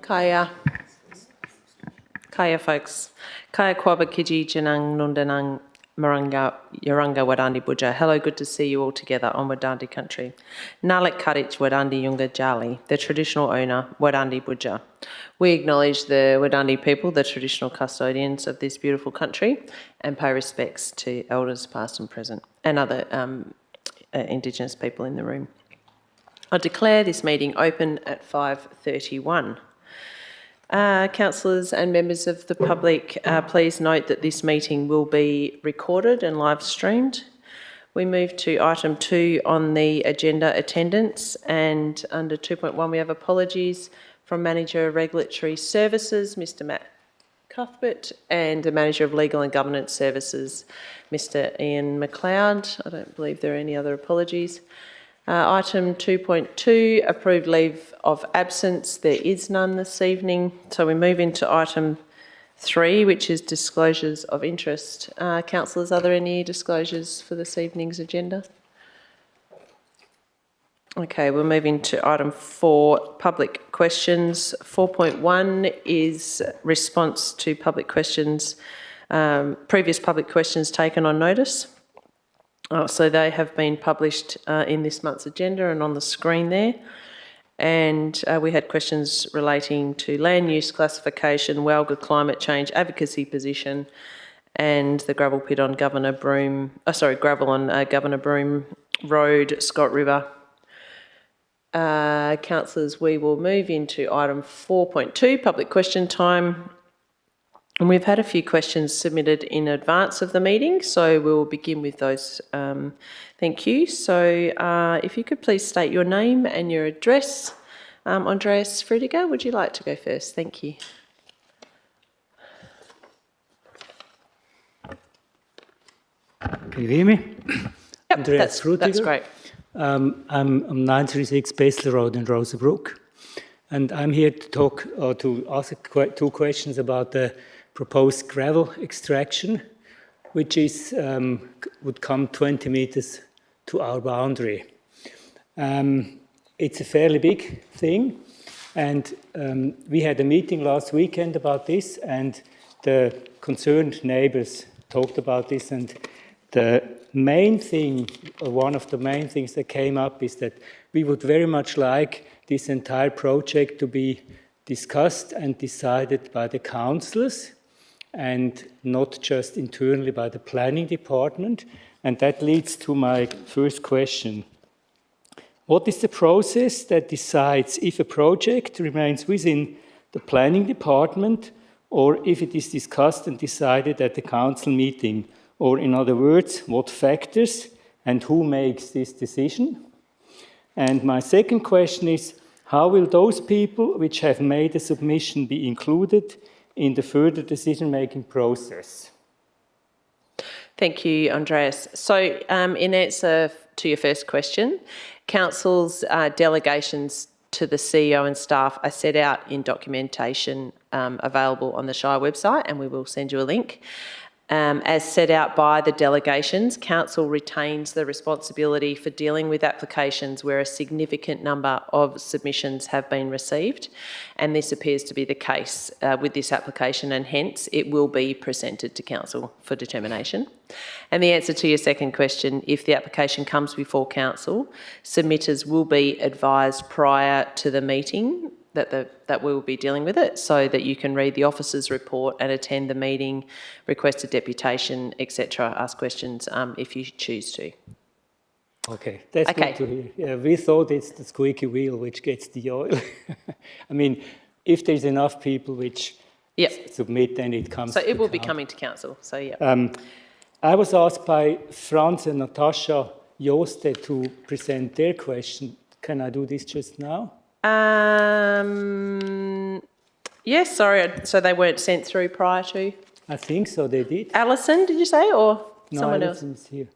Kaya. Kaya folks. Kaya Kwaba Kiji Janang Nundanang Maranga Yaranga Wadandi Buja. Hello, good to see you all together on Wadandi country. Nalik Kadich Wadandi Yunga Jali, the traditional owner, Wadandi Buja. We acknowledge the Wadandi people, the traditional custodians of this beautiful country, and pay respects to elders past and present and other Indigenous people in the room. I declare this meeting open at 5:31. Councillors and members of the public, please note that this meeting will be recorded and live streamed. We move to item 2 on the agenda, attendance, and under 2.1 we have apologies from Manager of Regulatory Services, Mr Matt Cuthbert, and the Manager of Legal and Governance Services, Mr Ian McLeod. I don't believe there are any other apologies. Item 2.2, approved leave of absence. There is none this evening. So we move into item 3, which is disclosures of interest. Councillors, are there any disclosures for this evening's agenda? Okay, we're moving to item 4, public questions. 4.1 is response to public questions, previous public questions taken on notice. So they have been published in this month's agenda and on the screen there. And we had questions relating to land use classification, Walga climate change advocacy position, and the gravel pit on Governor Broome, gravel on Governor Broome Road, Scott River. Councillors, we will move into item 4.2, public question time. And we've had a few questions submitted in advance of the meeting, so we'll begin with those. Thank you. So if you could please state your name and your address. Andreas Friediger, would you like to go first? Thank you. Can you hear me? Yep, Andreas Friediger. that's great. I'm on 936 Basel Road in Rosebrook, and I'm here to talk or to ask 2 questions about the proposed gravel extraction, which is would come 20 meters to our boundary. It's a fairly big thing, and we had a meeting last weekend about this, and the concerned neighbours talked about this, and the main thing, or one of the main things that came up is that we would very much like this entire project to be discussed and decided by the councillors and not just internally by the planning department. And that leads to my first question. What is the process that decides if a project remains within the planning department or if it is discussed and decided at the council meeting? Or in other words, what factors and who makes this decision? And my second question is, how will those people which have made a submission be included in the further decision-making process? Thank you, Andreas. So in answer to your first question, Council's delegations to the CEO and staff are set out in documentation available on the Shire website, and we will send you a link. As set out by the delegations, Council retains the responsibility for dealing with applications where a significant number of submissions have been received, and this appears to be the case with this application, and hence it will be presented to Council for determination. And the answer to your second question, if the application comes before Council, submitters will be advised prior to the meeting that we will be dealing with it, so that you can read the officer's report and attend the meeting, request a deputation, etc., ask questions if you choose to. Okay, that's good to hear. Yeah, we thought it's the squeaky wheel which gets the oil. I mean, if there's enough people which submit, then it comes to So it will be coming to Council, so yeah. I was asked by Franz and Natasha Joste to present their question. Can I do this just now? Yes, sorry, so they weren't sent through prior to? I think so, they did. Alison, did you say, or no, someone Alison's here.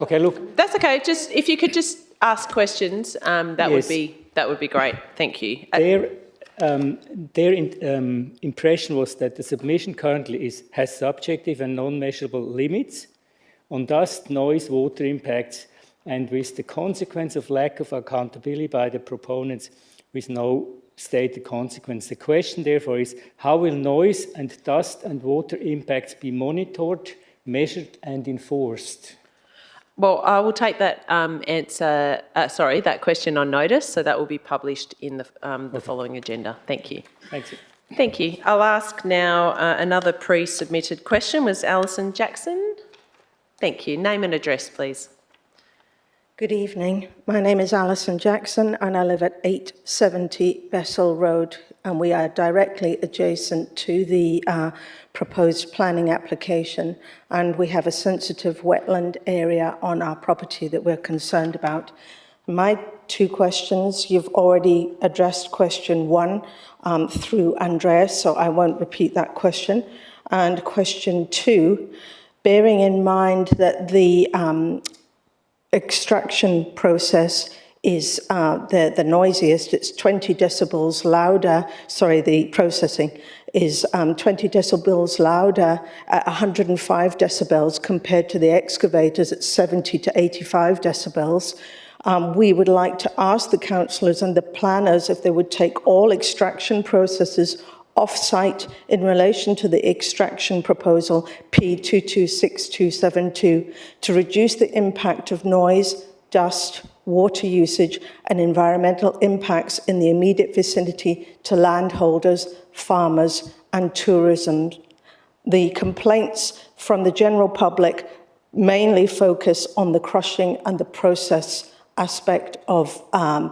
Okay, look. That's okay, just if you could just ask questions, that would be great, thank you. Their impression was that the submission currently has subjective and non-measurable limits on dust, noise, water impacts, and with the consequence of lack of accountability by the proponents with no state the consequence. The question, therefore, is how will noise and dust and water impacts be monitored, measured and enforced? Well, I will take that that question on notice, so that will be published in the following agenda. Thank you. Thank you. Thank you. I'll ask now another pre-submitted question. Was Alison Jackson? Thank you. Name and address, please. Good evening. My name is Alison Jackson and I live at 870 Bessel Road, and we are directly adjacent to the proposed planning application, and we have a sensitive wetland area on our property that we're concerned about. My two questions, you've already addressed question one through Andreas, so I won't repeat that question. And question two, bearing in mind that the extraction process is the noisiest. It's 20 decibels louder. Sorry, the processing is 20 decibels louder at 105 decibels compared to the excavators at 70 to 85 decibels. We would like to ask the councillors and the planners if they would take all extraction processes off-site in relation to the extraction proposal P226272 to reduce the impact of noise, dust, water usage and environmental impacts in the immediate vicinity to landholders, farmers and tourism. The complaints from the general public mainly focus on the crushing and the process aspect of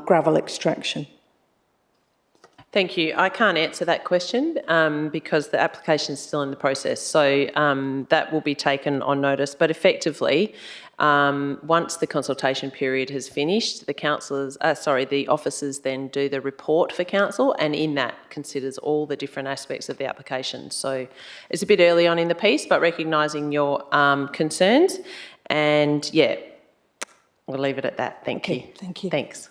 gravel extraction. Thank you. I can't answer that question because the application is still in the process. So that will be taken on notice. But effectively, once the consultation period has finished, the officers then do the report for council, and in that considers all the different aspects of the application. So it's a bit early on in the piece, but recognising your concerns, and yeah, we'll leave it at that. Thank you. Thank you. Thanks.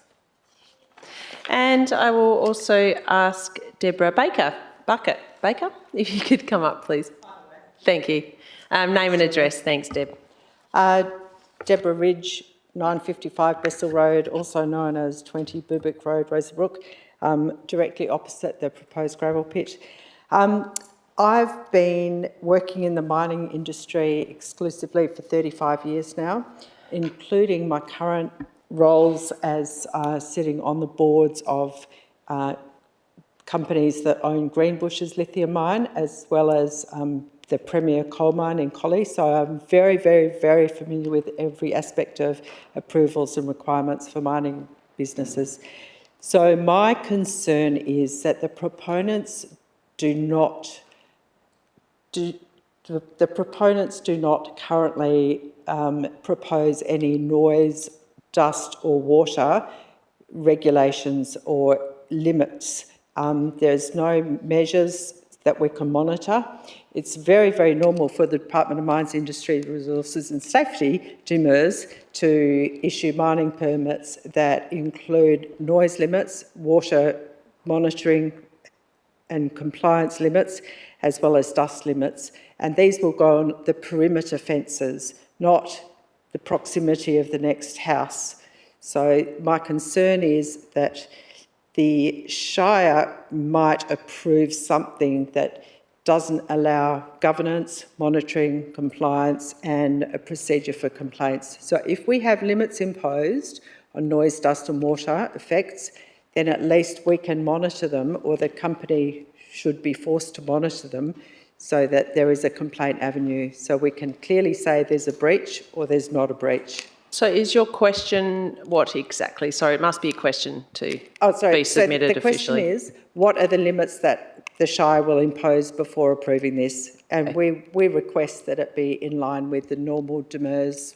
And I will also ask Deborah Baker, if you could come up, please. Thank you. Name and address. Thanks, Deb. Deborah Ridge, 955 Bessel Road, also known as 20 Boobick Road, Rosebrook, directly opposite the proposed gravel pit. I've been working in the mining industry exclusively for 35 years now, including my current roles as sitting on the boards of companies that own Greenbushes lithium mine, as well as the premier coal mine in Collie. So I'm very, very, very familiar with every aspect of approvals and requirements for mining businesses. So my concern is that the proponents do not currently propose any noise, dust or water regulations or limits. There's no measures that we can monitor. It's very, very normal for the Department of Mines, Industry, Resources and Safety, DMIRS, to issue mining permits that include noise limits, water monitoring and compliance limits, as well as dust limits. And these will go on the perimeter fences, not the proximity of the next house. So my concern is that the Shire might approve something that doesn't allow governance, monitoring, compliance and a procedure for complaints. So if we have limits imposed on noise, dust and water effects, then at least we can monitor them, or the company should be forced to monitor them, so that there is a complaint avenue, so we can clearly say there's a breach or there's not a breach. So is your question what exactly? Sorry, it must be a question to be submitted so the officially. question is, what are the limits that the Shire will impose before approving this? And okay. we request that it be in line with the normal DMIRS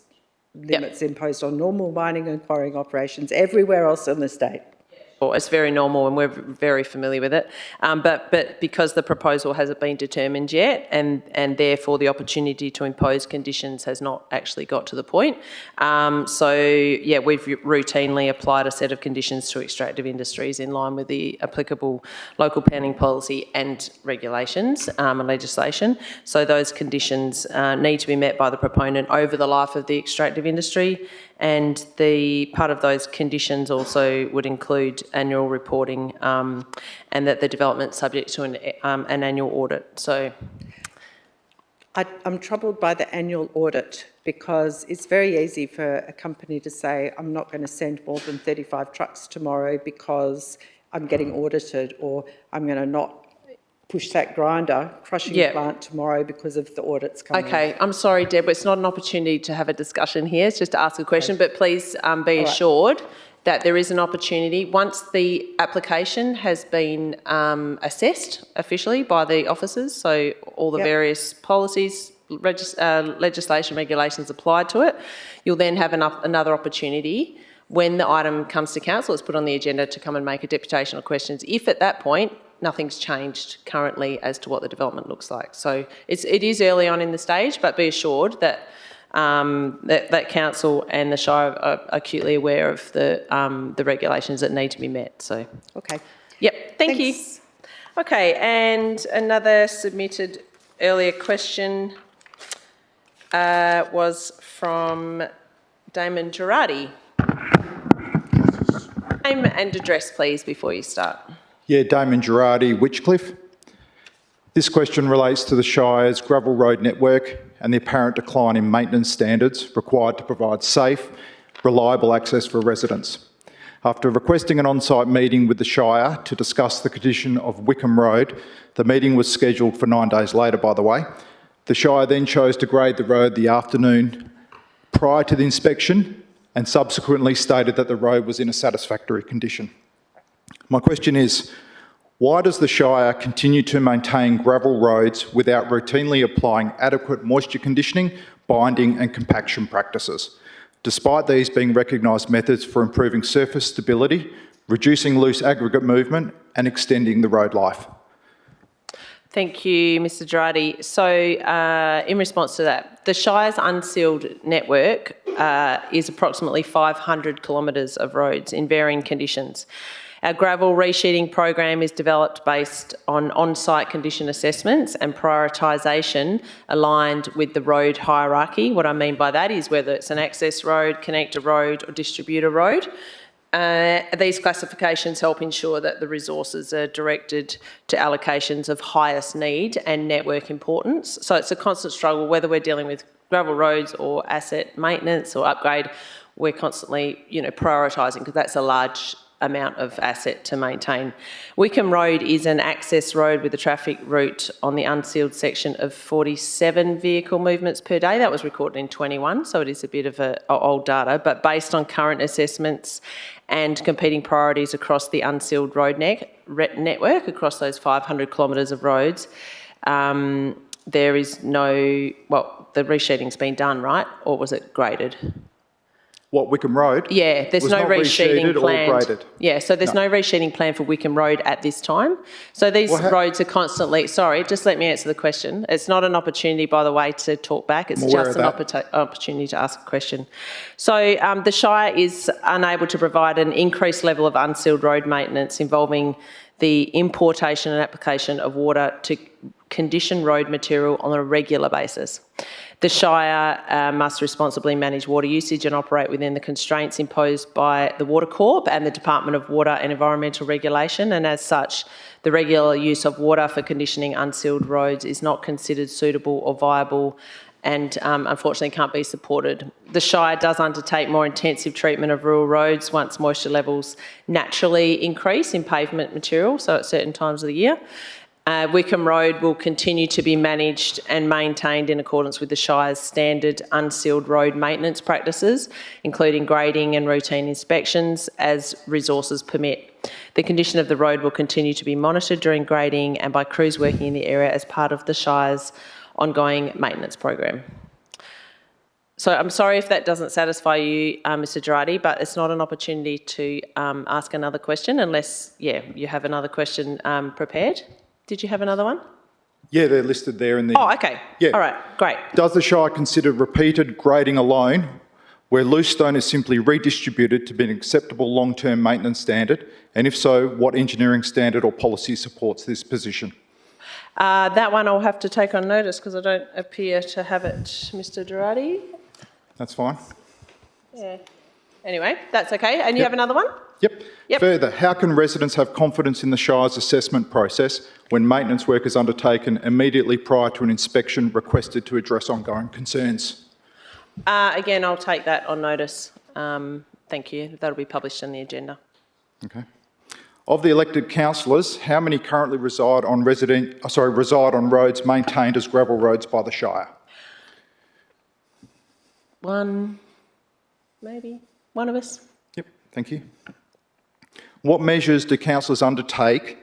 limits imposed on normal mining and quarrying operations everywhere else in the state. It's very normal and we're very familiar with it. But because the proposal hasn't been determined yet and therefore the opportunity to impose conditions has not actually got to the point. So, yeah, we've routinely applied a set of conditions to extractive industries in line with the applicable local planning policy and regulations and legislation. So those conditions need to be met by the proponent over the life of the extractive industry, and the part of those conditions also would include annual reporting, and that the development's subject to an annual audit. So, I'm troubled by the annual audit because it's very easy for a company to say, I'm not going to send more than 35 trucks tomorrow because I'm getting audited, or I'm going to not push that crushing plant tomorrow because of the audits coming. Okay, I'm sorry, Deb, it's not an opportunity to have a discussion here, it's just to ask a question, but please be assured that there is an opportunity. Once the application has been assessed officially by the officers, so all the various policies, legislation, regulations applied to it, you'll then have another opportunity when the item comes to council, it's put on the agenda to come and make a deputation or questions. If at that point, nothing's changed currently as to what the development looks like. So it is early on in the stage, but be assured that that council and the Shire are acutely aware of the regulations that need to be met. So, okay. Yep, thank you. Okay, and another submitted earlier question was from Damon Girardi. Name and address, please, before you start. Yeah, Damon Girardi, Witchcliffe. This question relates to the Shire's gravel road network and the apparent decline in maintenance standards required to provide safe, reliable access for residents. After requesting an on-site meeting with the Shire to discuss the condition of Wickham Road, the meeting was scheduled for 9 days later, by the way. The Shire then chose to grade the road the afternoon prior to the inspection and subsequently stated that the road was in a satisfactory condition. My question is, why does the Shire continue to maintain gravel roads without routinely applying adequate moisture conditioning, binding and compaction practices, despite these being recognised methods for improving surface stability, reducing loose aggregate movement and extending the road life? Thank you, Mr Girardi. So in response to that, the Shire's unsealed network is approximately 500 kilometres of roads in varying conditions. Our gravel resheeting program is developed based on-site condition assessments and prioritisation aligned with the road hierarchy. What I mean by that is whether it's an access road, connector road or distributor road. These classifications help ensure that the resources are directed to allocations of highest need and network importance. So it's a constant struggle, whether we're dealing with gravel roads or asset maintenance or upgrade, we're constantly, prioritising because that's a large amount of asset to maintain. Wickham Road is an access road with a traffic route on the unsealed section of 47 vehicle movements per day. That was recorded in 21, so it is a bit of old data, but based on current assessments and competing priorities across the unsealed road network, across those 500 kilometres of roads, there is no, the resheeting's been done, right? Or was it graded? What, Wickham Road? Yeah, there's no resheeting planned. Or graded? Yeah, so there's no resheeting plan for Wickham Road at this time. So these roads are constantly, sorry, just let me answer the question. It's not an opportunity, by the way, to talk back. It's just an opportunity to ask a question. So the Shire is unable to provide an increased level of unsealed road maintenance involving the importation and application of water to condition road material on a regular basis. The Shire must responsibly manage water usage and operate within the constraints imposed by the Water Corp and the Department of Water and Environmental Regulation, and as such, the regular use of water for conditioning unsealed roads is not considered suitable or viable and unfortunately can't be supported. The Shire does undertake more intensive treatment of rural roads once moisture levels naturally increase in pavement material, so at certain times of the year. Wickham Road will continue to be managed and maintained in accordance with the Shire's standard unsealed road maintenance practices, including grading and routine inspections as resources permit. The condition of the road will continue to be monitored during grading and by crews working in the area as part of the Shire's ongoing maintenance program. So I'm sorry if that doesn't satisfy you, Mr Girardi, but it's not an opportunity to ask another question unless, you have another question prepared. Did you have another one? Yeah, they're listed there in the... Oh, okay. Yeah. All right, great. Does the Shire consider repeated grading alone, where loose stone is simply redistributed to be an acceptable long-term maintenance standard? And if so, what engineering standard or policy supports this position? That one I'll have to take on notice because I don't appear to have it, Mr Girardi. That's fine. Yeah. Anyway, that's okay. And you have another one? Yep. Yep. Further, how can residents have confidence in the Shire's assessment process when maintenance work is undertaken immediately prior to an inspection requested to address ongoing concerns? Again, I'll take that on notice. Thank you. That'll be published in the agenda. Okay. Of the elected councillors, how many currently reside on roads maintained as gravel roads by the Shire? One, maybe. One of us. Yep, thank you. What measures do councillors undertake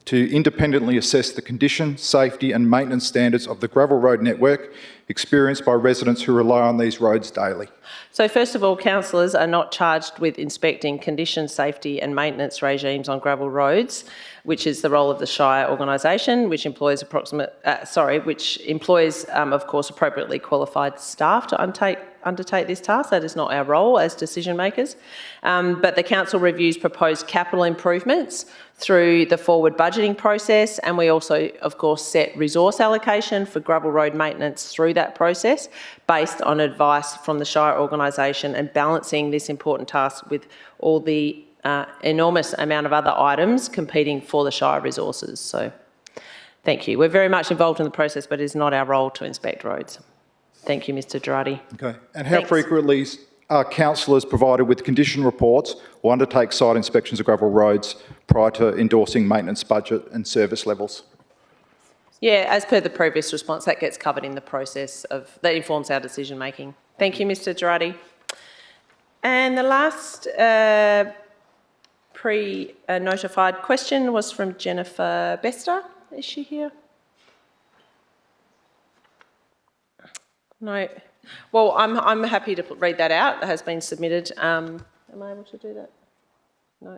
to independently assess the condition, safety and maintenance standards of the gravel road network experienced by residents who rely on these roads daily? So first of all, councillors are not charged with inspecting condition, safety and maintenance regimes on gravel roads, which is the role of the Shire organisation, which employs of course appropriately qualified staff to undertake this task. That is not our role as decision makers. But the council reviews proposed capital improvements through the forward budgeting process, and we also of course set resource allocation for gravel road maintenance through that process based on advice from the Shire organisation, and balancing this important task with all the enormous amount of other items competing for the Shire resources. So thank you. We're very much involved in the process, but it is not our role to inspect roads. Thank you, Mr Girardi. Okay. And how frequently are councillors provided with condition reports or undertake site inspections of gravel roads prior to endorsing maintenance budget and service levels? Yeah, as per the previous response, that gets covered in the process that informs our decision making. Thank you, Mr Girardi. And the last pre-notified question was from Jennifer Bester. Is she here? No. Well, I'm happy to read that out. It has been submitted. Am I able to do that? No.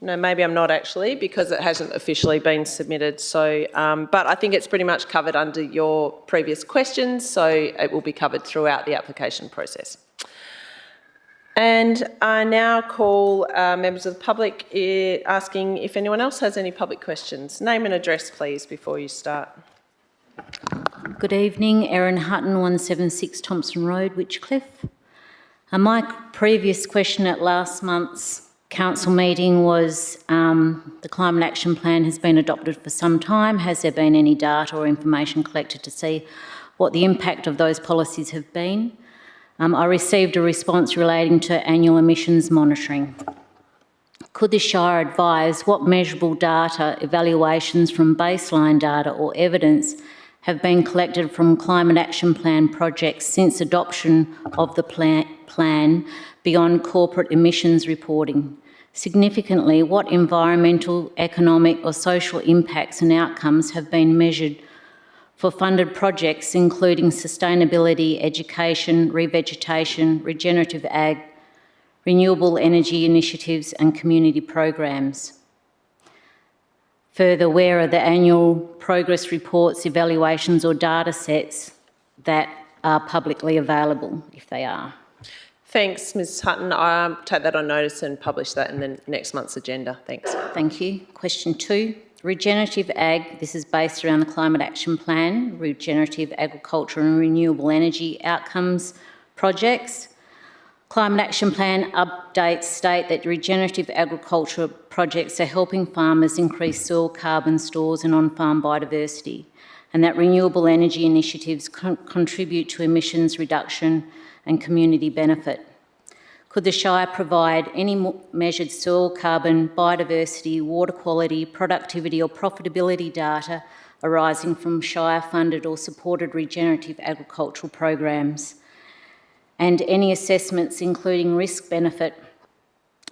No, maybe I'm not actually, because it hasn't officially been submitted. So, but I think it's pretty much covered under your previous questions, so it will be covered throughout the application process. And I now call members of the public asking if anyone else has any public questions. Name and address, please, before you start. Good evening, Erin Hutton, 176 Thompson Road, Witchcliff. My previous question at last month's council meeting was the Climate Action Plan has been adopted for some time. Has there been any data or information collected to see what the impact of those policies have been? I received a response relating to annual emissions monitoring. Could the Shire advise what measurable data, evaluations from baseline data or evidence have been collected from Climate Action Plan projects since adoption of the plan beyond corporate emissions reporting? Significantly, what environmental, economic or social impacts and outcomes have been measured for funded projects including sustainability, education, revegetation, regenerative ag, renewable energy initiatives and community programs? Further, where are the annual progress reports, evaluations or data sets that are publicly available, if they are? Thanks, Ms Hutton. I'll take that on notice and publish that in the next month's agenda. Thanks. Thank you. Question 2. Regenerative ag, this is based around the Climate Action Plan, regenerative agriculture and renewable energy outcomes projects. Climate Action Plan updates state that regenerative agriculture projects are helping farmers increase soil carbon stores and on-farm biodiversity, and that renewable energy initiatives contribute to emissions reduction and community benefit. Could the Shire provide any measured soil carbon, biodiversity, water quality, productivity or profitability data arising from Shire-funded or supported regenerative agricultural programs? And any assessments including risk-benefit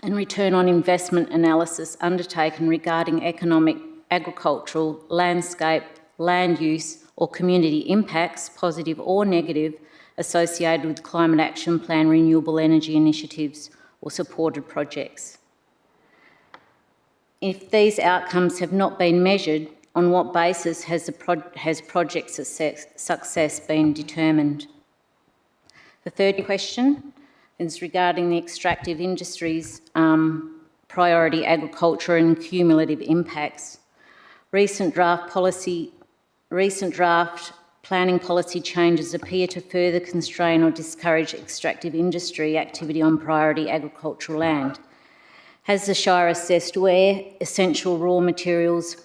and return on investment analysis undertaken regarding economic, agricultural, landscape, land use or community impacts, positive or negative, associated with Climate Action Plan renewable energy initiatives or supported projects? If these outcomes have not been measured, on what basis has project success been determined? The third question is regarding the extractive industries, priority agriculture and cumulative impacts. Recent draft planning policy changes appear to further constrain or discourage extractive industry activity on priority agricultural land. Has the Shire assessed where essential raw materials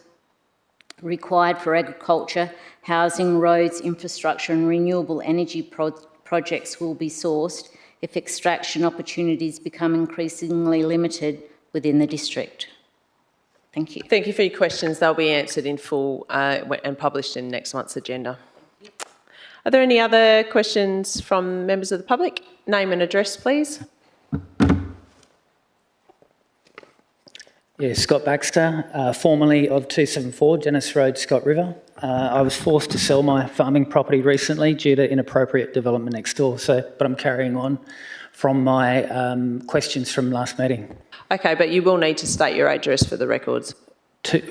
required for agriculture, housing, roads, infrastructure and renewable energy projects will be sourced if extraction opportunities become increasingly limited within the district? Thank you. Thank you for your questions. They'll be answered in full and published in next month's agenda. Are there any other questions from members of the public? Name and address, please. Yeah, Scott Baxter, formerly of 274 Dennis Road, Scott River. I was forced to sell my farming property recently due to inappropriate development next door, but I'm carrying on from my questions from last meeting. Okay, but you will need to state your address for the records.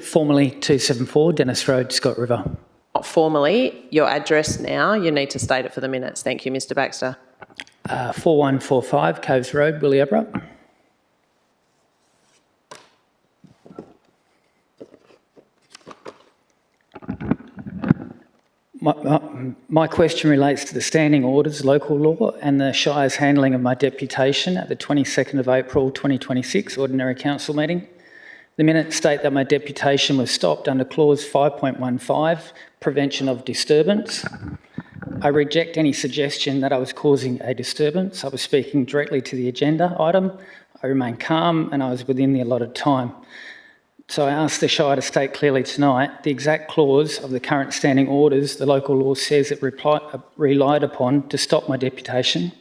Formerly 274 Dennis Road, Scott River. Not formally, your address now, you need to state it for the minutes. Thank you, Mr Baxter. 4145 Coves Road, Williabra. My question relates to the standing orders, local law, and the Shire's handling of my deputation at the 22nd of April 2026 Ordinary Council meeting. The minutes state that my deputation was stopped under clause 5.15, prevention of disturbance. I reject any suggestion that I was causing a disturbance. I was speaking directly to the agenda item. I remained calm and I was within the allotted time. So I asked the Shire to state clearly tonight the exact clause of the current standing orders the local law says it relied upon to stop my deputation,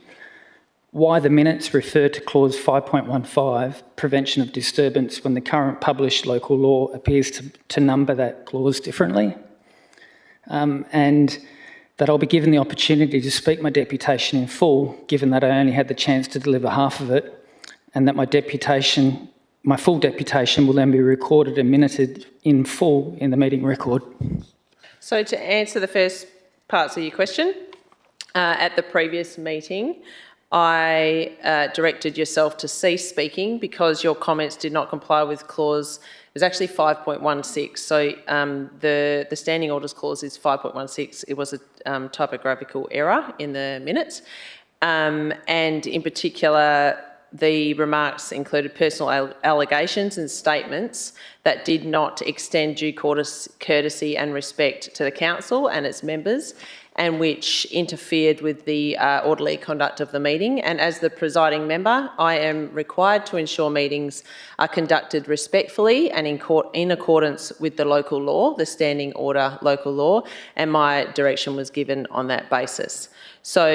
why the minutes refer to clause 5.15, prevention of disturbance, when the current published local law appears to number that clause differently, and that I'll be given the opportunity to speak my deputation in full, given that I only had the chance to deliver half of it, and that my full deputation will then be recorded and minuted in full in the meeting record. So to answer the first parts of your question, at the previous meeting, I directed yourself to cease speaking because your comments did not comply with clause, it was actually 5.16. So the standing orders clause is 5.16. It was a typographical error in the minutes. And in particular, the remarks included personal allegations and statements that did not extend due courtesy and respect to the council and its members, and which interfered with the orderly conduct of the meeting. And as the presiding member, I am required to ensure meetings are conducted respectfully and in accordance with the local law, the standing order local law, and my direction was given on that basis. So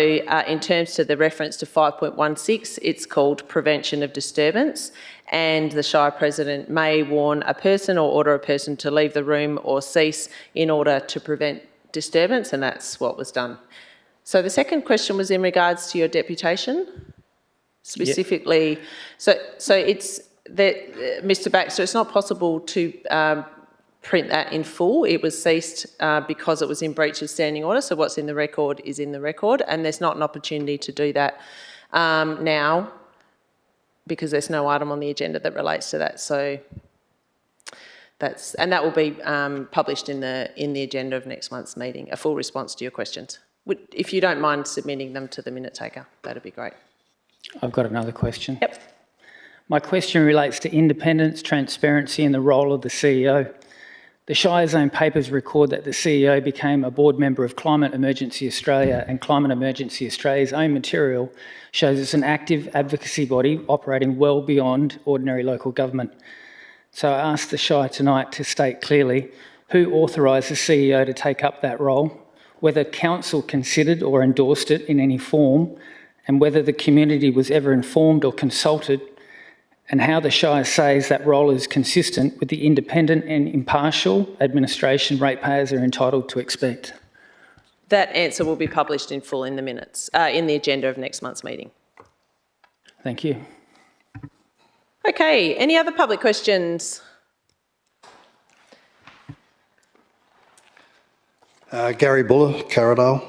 in terms to the reference to 5.16, it's called prevention of disturbance, and the Shire President may warn a person or order a person to leave the room or cease in order to prevent disturbance, and that's what was done. So the second question was in regards to your deputation, specifically. Yep. So it's that, Mr Baxter, it's not possible to print that in full. It was ceased because it was in breach of standing order, so what's in the record is in the record, and there's not an opportunity to do that now because there's no item on the agenda that relates to that. So that will be published in the agenda of next month's meeting, a full response to your questions. If you don't mind submitting them to the minute taker, that'd be great. I've got another question. Yep. My question relates to independence, transparency and the role of the CEO. The Shire's own papers record that the CEO became a board member of Climate Emergency Australia, and Climate Emergency Australia's own material shows it's an active advocacy body operating well beyond ordinary local government. So I asked the Shire tonight to state clearly who authorised the CEO to take up that role, whether council considered or endorsed it in any form, and whether the community was ever informed or consulted, and how the Shire says that role is consistent with the independent and impartial administration ratepayers are entitled to expect. That answer will be published in full in the minutes, in the agenda of next month's meeting. Thank you. Okay, any other public questions? Gary Buller, Carradale.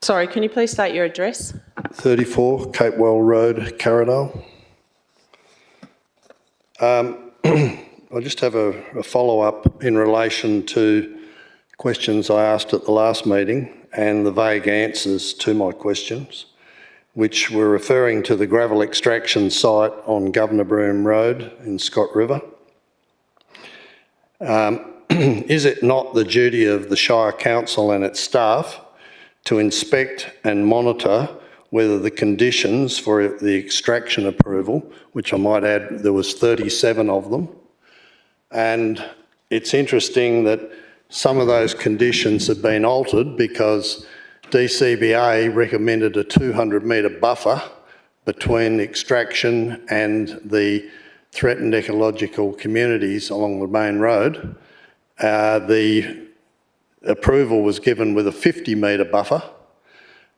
Sorry, can you please state your address? 34 Capewell Road, Carradale. I just have a follow-up in relation to questions I asked at the last meeting and the vague answers to my questions, which were referring to the gravel extraction site on Governor Broome Road in Scott River. Is it not the duty of the Shire Council and its staff to inspect and monitor whether the conditions for the extraction approval, which I might add there was 37 of them, and it's interesting that some of those conditions have been altered because DCBA recommended a 200-metre buffer between the extraction and the threatened ecological communities along the main road. The approval was given with a 50-metre buffer,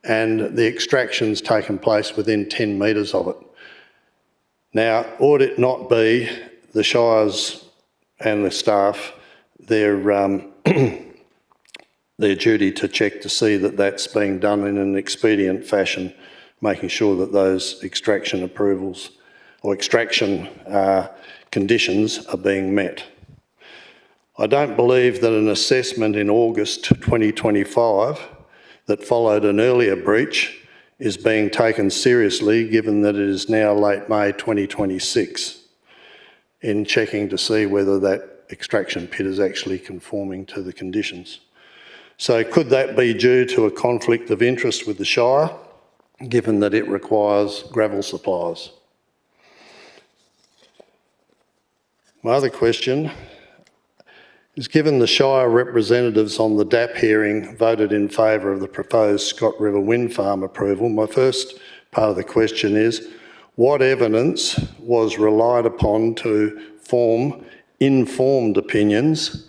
and the extraction's taken place within 10 metres of it. Now, ought it not be the Shires and the staff, their duty to check to see that that's being done in an expedient fashion, making sure that those extraction approvals or extraction conditions are being met? I don't believe that an assessment in August 2025 that followed an earlier breach is being taken seriously, given that it is now late May 2026, in checking to see whether that extraction pit is actually conforming to the conditions. So could that be due to a conflict of interest with the Shire, given that it requires gravel supplies? My other question is, given the Shire representatives on the DAP hearing voted in favour of the proposed Scott River Wind Farm approval, my first part of the question is, what evidence was relied upon to form informed opinions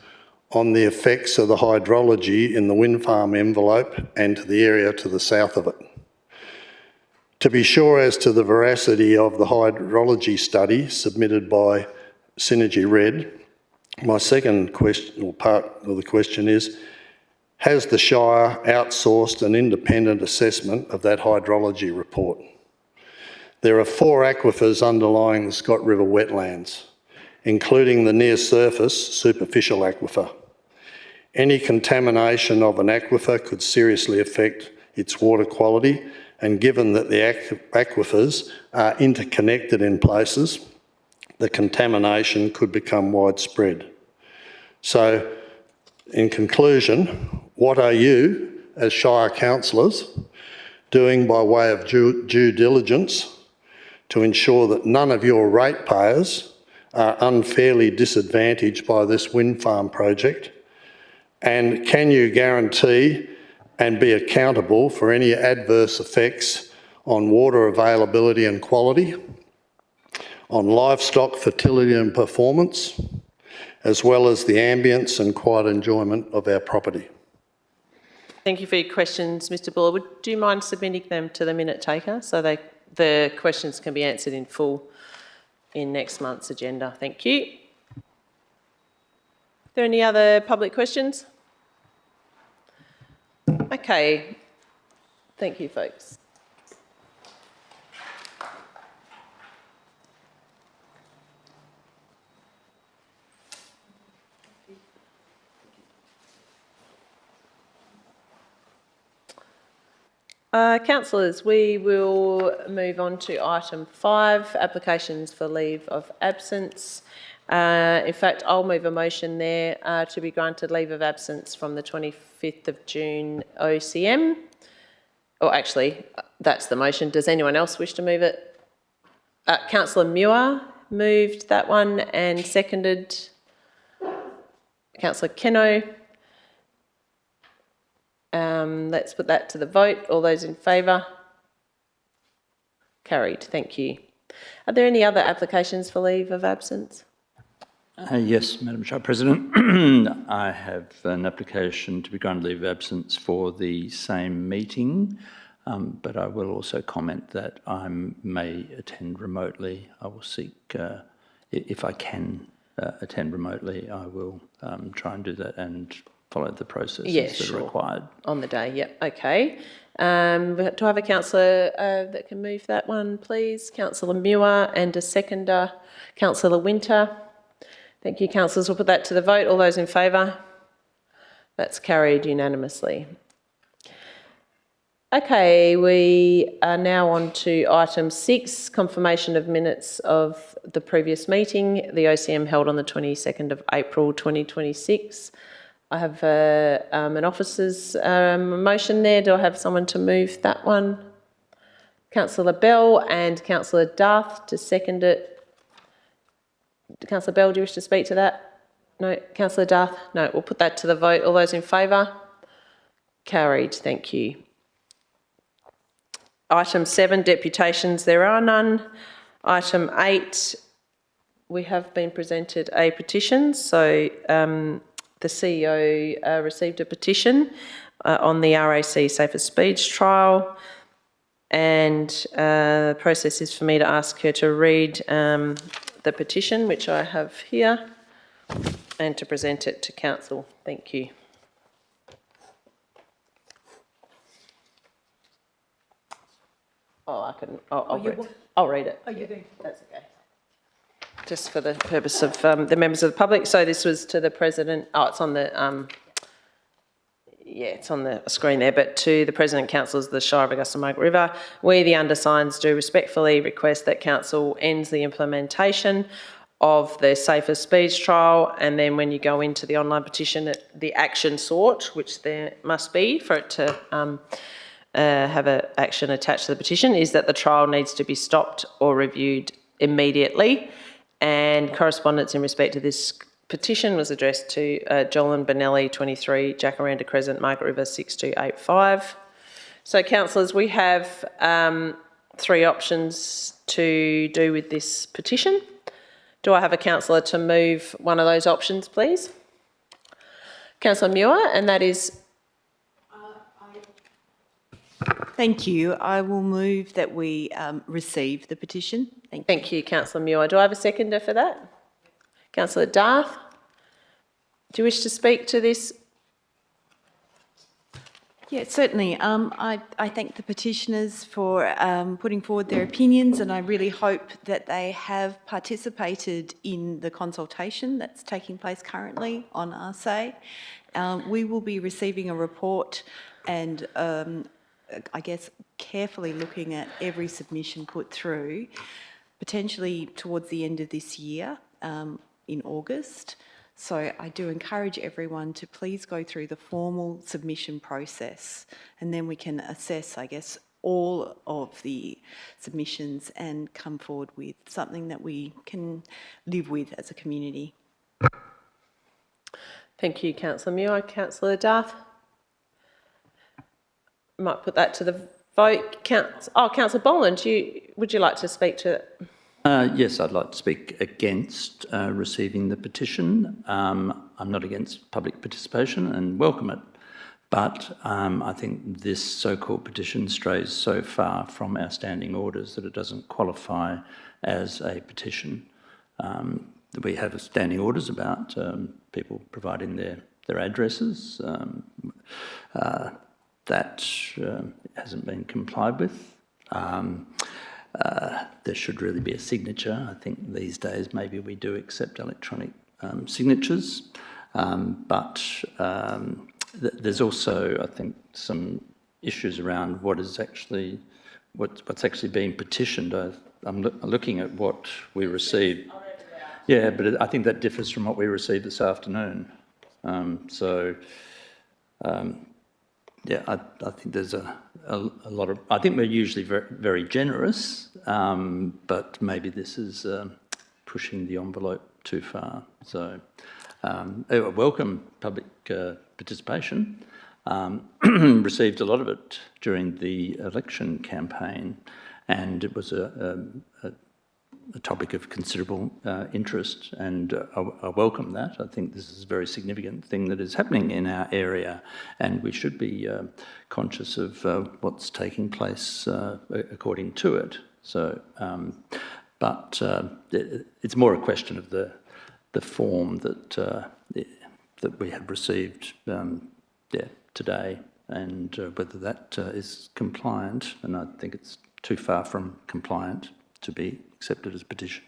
on the effects of the hydrology in the wind farm envelope and to the area to the south of it? To be sure as to the veracity of the hydrology study submitted by Synergy Red, my second question, or part of the question is, has the Shire outsourced an independent assessment of that hydrology report? There are 4 aquifers underlying the Scott River wetlands, including the near-surface superficial aquifer. Any contamination of an aquifer could seriously affect its water quality, and given that the aquifers are interconnected in places, the contamination could become widespread. So, in conclusion, what are you, as Shire councillors, doing by way of due diligence to ensure that none of your ratepayers are unfairly disadvantaged by this wind farm project? And can you guarantee and be accountable for any adverse effects on water availability and quality, on livestock fertility and performance, as well as the ambience and quiet enjoyment of our property? Thank you for your questions, Mr Buller. Would you mind submitting them to the minute taker so the questions can be answered in full in next month's agenda? Thank you. Are there any other public questions? Okay. Thank you, folks. Councillors, we will move on to item 5, applications for leave of absence. In fact, I'll move a motion there to be granted leave of absence from the 25th of June OCM. Or actually, that's the motion. Does anyone else wish to move it? Councillor Muir moved that one and seconded. Councillor Keno. Let's put that to the vote. All those in favour? Carried. Thank you. Are there any other applications for leave of absence? Yes, Madam Chair President. I have an application to be granted leave of absence for the same meeting, but I will also comment that I may attend remotely. I will seek, if I can attend remotely, I will try and do that and follow the processes that are required. On the day, yep, okay. Do I have a councillor that can move that one, please? Councillor Muir, and a seconder, Councillor Winter. Thank you, councillors. We'll put that to the vote. All those in favour? That's carried unanimously. Okay, we are now on to item 6, confirmation of minutes of the previous meeting, the OCM held on the 22nd of April 2026. I have an officer's motion there. Do I have someone to move that one? Councillor Bell and Councillor Darth to second it. Councillor Bell, do you wish to speak to that? No. Councillor Darth? No. We'll put that to the vote. All those in favour? Carried. Thank you. Item 7, deputations. There are none. Item 8, we have been presented a petition. So the CEO received a petition on the RAC Safer Speeds trial, and the process is for me to ask her to read the petition, which I have here, and to present it to council. Thank you. Oh, I can. I'll read it. Oh, you do. That's okay. Just for the purpose of the members of the public. So this was to the President. Oh, it's on the. Yeah, it's on the screen there. But to the President, councillors of the Shire of Augusta Margaret River, we, the undersigns, do respectfully request that council ends the implementation of the Safer Speeds trial, and then when you go into the online petition, the action sought, which there must be for it to have an action attached to the petition, is that the trial needs to be stopped or reviewed immediately. And correspondence in respect to this petition was addressed to Jolan Benelli, 23, Jacaranda Crescent, Margaret River, 6285. So, councillors, we have 3 options to do with this petition. Do I have a councillor to move one of those options, please? Councillor Muir, and that is... Thank you. I will move that we receive the petition. Thank you, Councillor Muir. Do I have a seconder for that? Councillor Darth, do you wish to speak to this? Yeah, certainly. I thank the petitioners for putting forward their opinions, and I really hope that they have participated in the consultation that's taking place currently on RSA. We will be receiving a report and I guess carefully looking at every submission put through, potentially towards the end of this year, in August. So I do encourage everyone to please go through the formal submission process, and then we can assess, I guess, all of the submissions and come forward with something that we can live with as a community. Thank you, Councillor Muir. Councillor Darth? Might put that to the vote. Councillor Boland, would you like to speak to it? Yes, I'd like to speak against receiving the petition. I'm not against public participation and welcome it, but I think this so-called petition strays so far from our standing orders that it doesn't qualify as a petition. We have standing orders about people providing their addresses. That hasn't been complied with. There should really be a signature. I think these days maybe we do accept electronic signatures, but there's also, I think, some issues around what's actually being petitioned. I'm looking at what we received. Yeah, but I think that differs from what we received this afternoon. Yeah, I think there's a lot of... I think we're usually very, very generous, but maybe this is pushing the envelope too far. So I welcome public participation. Received a lot of it during the election campaign, and it was a topic of considerable interest, and I welcome that. I think this is a very significant thing that is happening in our area, and we should be conscious of what's taking place according to it. So, but it's more a question of the form that we have received today, and whether that is compliant, and I think it's too far from compliant to be accepted as a petition.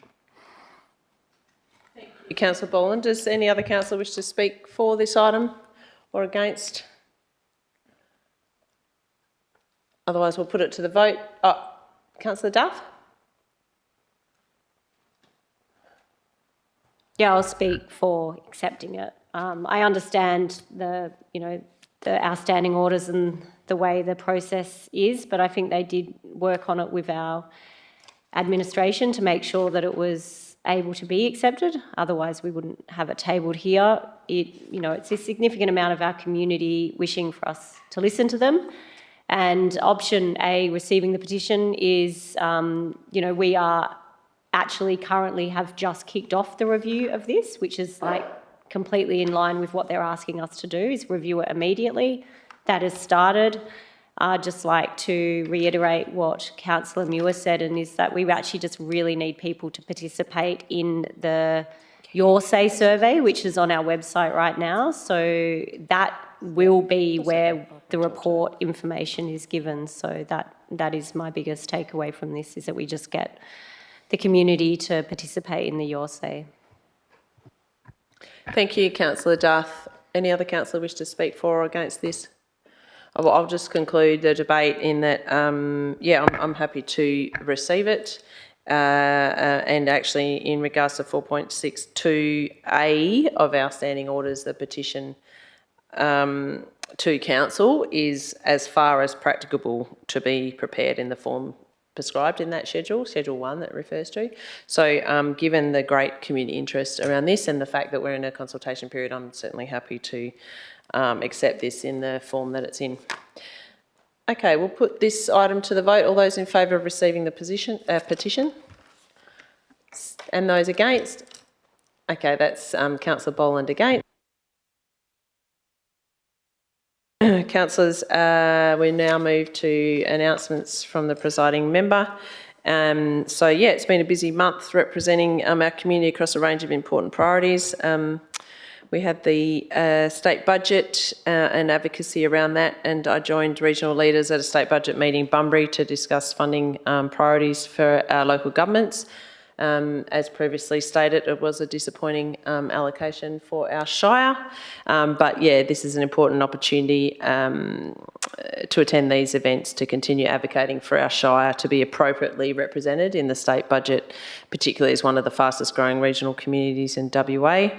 Thank you, Councillor Boland. Does any other councillor wish to speak for this item or against? Otherwise, we'll put it to the vote. Councillor Duff? Yeah, I'll speak for accepting it. I understand the outstanding orders and the way the process is, but I think they did work on it with our administration to make sure that it was able to be accepted. Otherwise, we wouldn't have it tabled here. It's a significant amount of our community wishing for us to listen to them. And option A, receiving the petition, is, we are actually currently have just kicked off the review of this, which is completely in line with what they're asking us to do, is review it immediately. That has started. I'd just like to reiterate what Councillor Muir said, and is that we actually just really need people to participate in the Your Say survey, which is on our website right now. So that will be where the report information is given. So that is my biggest takeaway from this, is that we just get the community to participate in the Your Say. Thank you, Councillor Duff. Any other councillor wish to speak for or against this? I'll just conclude the debate in that, I'm happy to receive it. And actually, in regards to 4.62A of our standing orders, the petition to council is as far as practicable to be prepared in the form prescribed in that schedule 1 that refers to. So given the great community interest around this and the fact that we're in a consultation period, I'm certainly happy to accept this in the form that it's in. Okay, we'll put this item to the vote. All those in favour of receiving the petition? And those against? Okay, that's Councillor Boland against. Councillors, we now move to announcements from the presiding member. It's been a busy month representing our community across a range of important priorities. We had the state budget and advocacy around that, and I joined regional leaders at a state budget meeting in Bunbury to discuss funding priorities for our local governments. As previously stated, it was a disappointing allocation for our Shire, but this is an important opportunity to attend these events to continue advocating for our Shire to be appropriately represented in the state budget, particularly as one of the fastest growing regional communities in WA.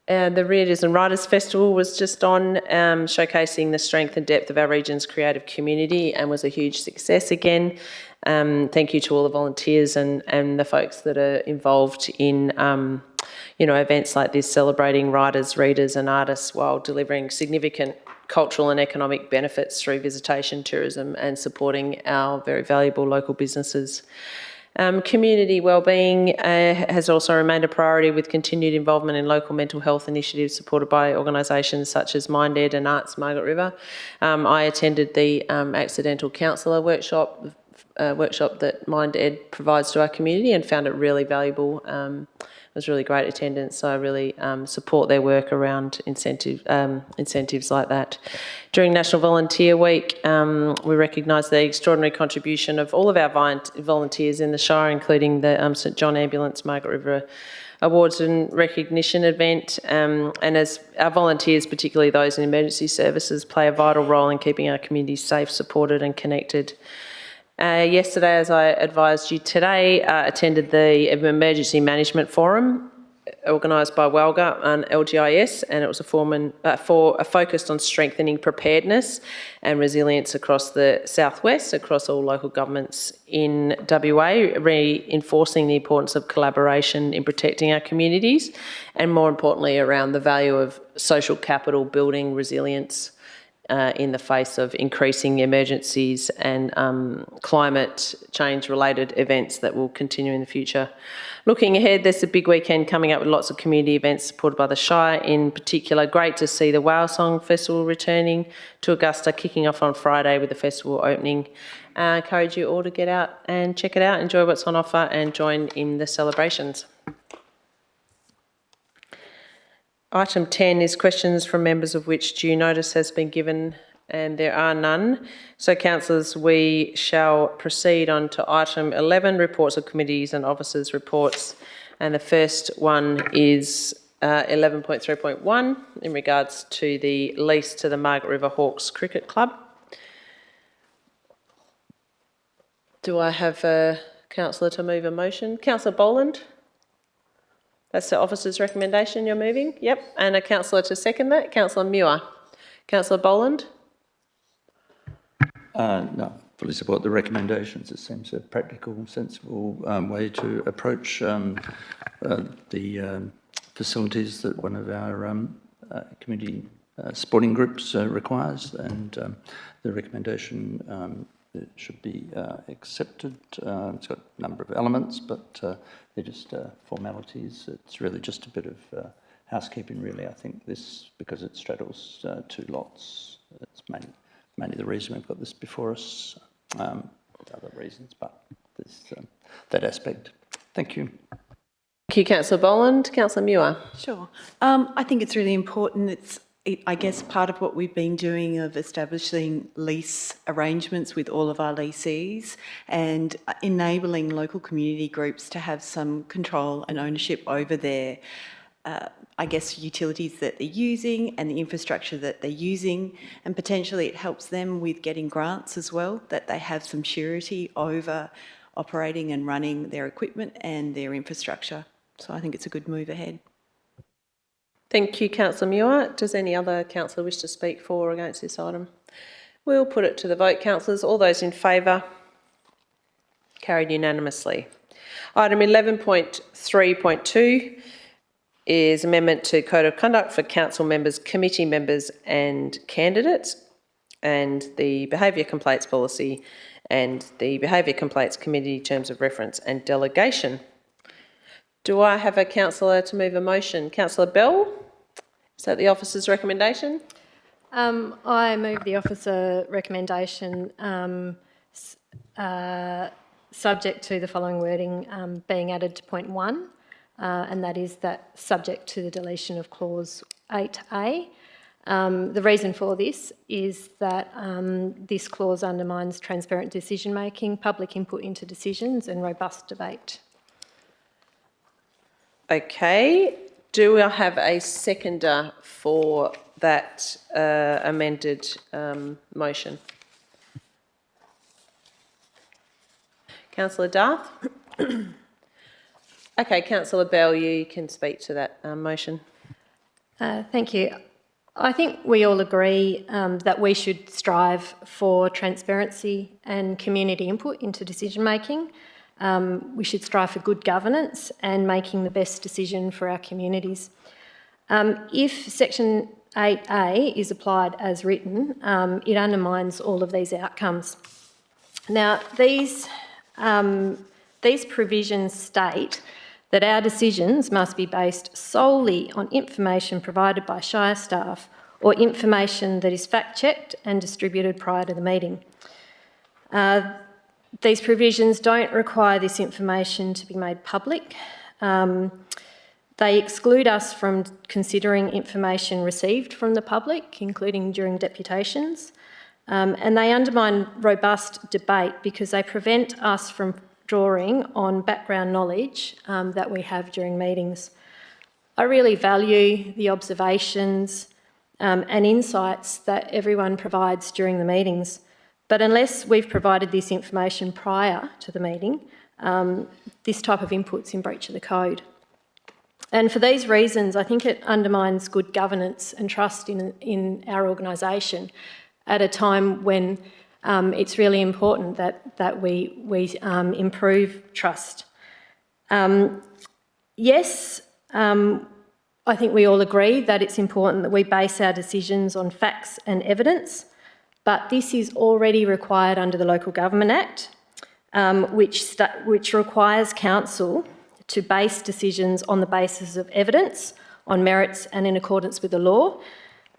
The Readers and Writers Festival was just on, showcasing the strength and depth of our region's creative community, and was a huge success again. Thank you to all the volunteers and the folks that are involved in events like this, celebrating writers, readers and artists while delivering significant cultural and economic benefits through visitation, tourism and supporting our very valuable local businesses. Community wellbeing has also remained a priority, with continued involvement in local mental health initiatives supported by organisations such as MindEd and Arts Margaret River. I attended the accidental counsellor workshop that MindEd provides to our community and found it really valuable. It was really great attendance, so I really support their work around incentives like that. During National Volunteer Week, we recognised the extraordinary contribution of all of our volunteers in the Shire, including the St John Ambulance Margaret River Awards and Recognition event. And as our volunteers, particularly those in emergency services, play a vital role in keeping our communities safe, supported and connected. Yesterday, as I advised you today, attended the Emergency Management Forum organised by WELGA and LGIS, and it was focused on strengthening preparedness and resilience across the southwest, across all local governments in WA, reinforcing the importance of collaboration in protecting our communities, and more importantly around the value of social capital, building resilience in the face of increasing emergencies and climate change related events that will continue in the future. Looking ahead, there's a big weekend coming up with lots of community events supported by the Shire. In particular, great to see the Whale Song Festival returning to Augusta, kicking off on Friday with the festival opening. I encourage you all to get out and check it out, enjoy what's on offer and join in the celebrations. Item 10 is questions from members of which due notice has been given, and there are none. So, councillors, we shall proceed on to item 11, reports of committees and officers' reports. And the first one is 11.3.1 in regards to the lease to the Margaret River Hawks Cricket Club. Do I have a councillor to move a motion? Councillor Boland? That's the officer's recommendation you're moving? Yep. And a councillor to second that? Councillor Muir. Councillor Boland? No, fully support the recommendations. It seems a practical, sensible way to approach the facilities that one of our community sporting groups requires, and the recommendation should be accepted. It's got a number of elements, but they're just formalities. It's really just a bit of housekeeping, really. I think this, because it straddles two lots, it's mainly the reason we've got this before us. Other reasons, but there's that aspect. Thank you. Thank you, Councillor Boland. Councillor Muir. Sure. I think it's really important. I guess part of what we've been doing of establishing lease arrangements with all of our lessees and enabling local community groups to have some control and ownership over their, I guess, utilities that they're using and the infrastructure that they're using, and potentially it helps them with getting grants as well, that they have some surety over operating and running their equipment and their infrastructure. So I think it's a good move ahead. Thank you, Councillor Muir. Does any other councillor wish to speak for or against this item? We'll put it to the vote, councillors. All those in favour? Carried unanimously. Item 11.3.2 is amendment to Code of Conduct for council members, committee members and candidates, and the Behaviour Complaints Policy and the Behaviour Complaints Committee Terms of Reference and Delegation. Do I have a councillor to move a motion? Councillor Bell? Is that the officer's recommendation? I move the officer recommendation subject to the following wording being added to point 1, and that is that subject to the deletion of clause 8A. The reason for this is that this clause undermines transparent decision making, public input into decisions and robust debate. Okay. Do I have a seconder for that amended motion? Councillor Darth? Okay, Councillor Bell, you can speak to that motion. Thank you. I think we all agree that we should strive for transparency and community input into decision making. We should strive for good governance and making the best decision for our communities. If Section 8A is applied as written, it undermines all of these outcomes. Now, these provisions state that our decisions must be based solely on information provided by Shire staff or information that is fact-checked and distributed prior to the meeting. These provisions don't require this information to be made public. They exclude us from considering information received from the public, including during deputations, and they undermine robust debate because they prevent us from drawing on background knowledge that we have during meetings. I really value the observations and insights that everyone provides during the meetings, but unless we've provided this information prior to the meeting, this type of input's in breach of the code. And for these reasons, I think it undermines good governance and trust in our organisation at a time when it's really important that we improve trust. Yes, I think we all agree that it's important that we base our decisions on facts and evidence, but this is already required under the Local Government Act, which requires council to base decisions on the basis of evidence, on merits and in accordance with the law.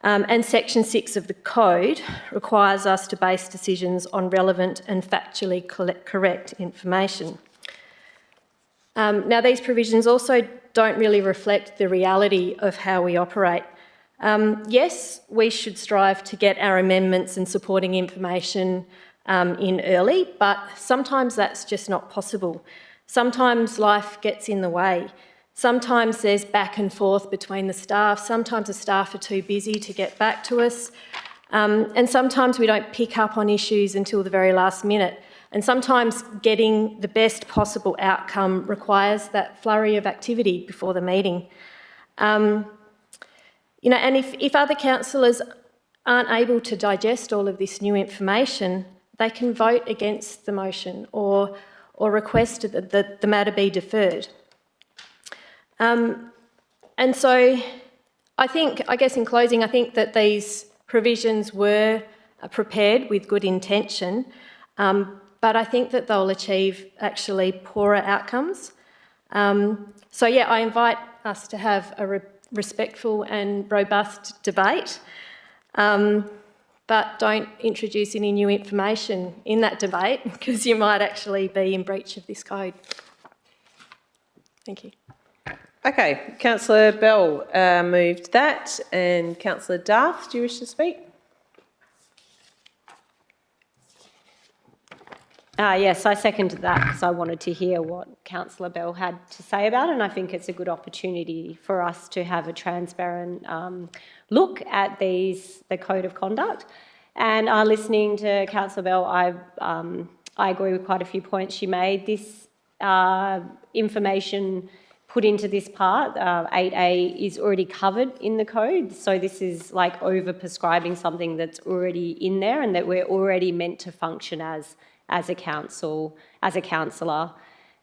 And Section 6 of the Code requires us to base decisions on relevant and factually correct information. Now, these provisions also don't really reflect the reality of how we operate. Yes, we should strive to get our amendments and supporting information in early, but sometimes that's just not possible. Sometimes life gets in the way. Sometimes there's back and forth between the staff. Sometimes the staff are too busy to get back to us. And sometimes we don't pick up on issues until the very last minute. And sometimes getting the best possible outcome requires that flurry of activity before the meeting. And if other councillors aren't able to digest all of this new information, they can vote against the motion or request that the matter be deferred. And so I guess in closing, I think that these provisions were prepared with good intention, but I think that they'll achieve actually poorer outcomes. I invite us to have a respectful and robust debate, but don't introduce any new information in that debate because you might actually be in breach of this code. Thank you. Okay, Councillor Bell moved that, and Councillor Darth, do you wish to speak? Yes, I seconded that because I wanted to hear what Councillor Bell had to say about it, and I think it's a good opportunity for us to have a transparent look at the code of conduct. And listening to Councillor Bell, I agree with quite a few points she made. This information put into this part, 8A, is already covered in the code. So this is like over-prescribing something that's already in there and that we're already meant to function as a council, as a councillor.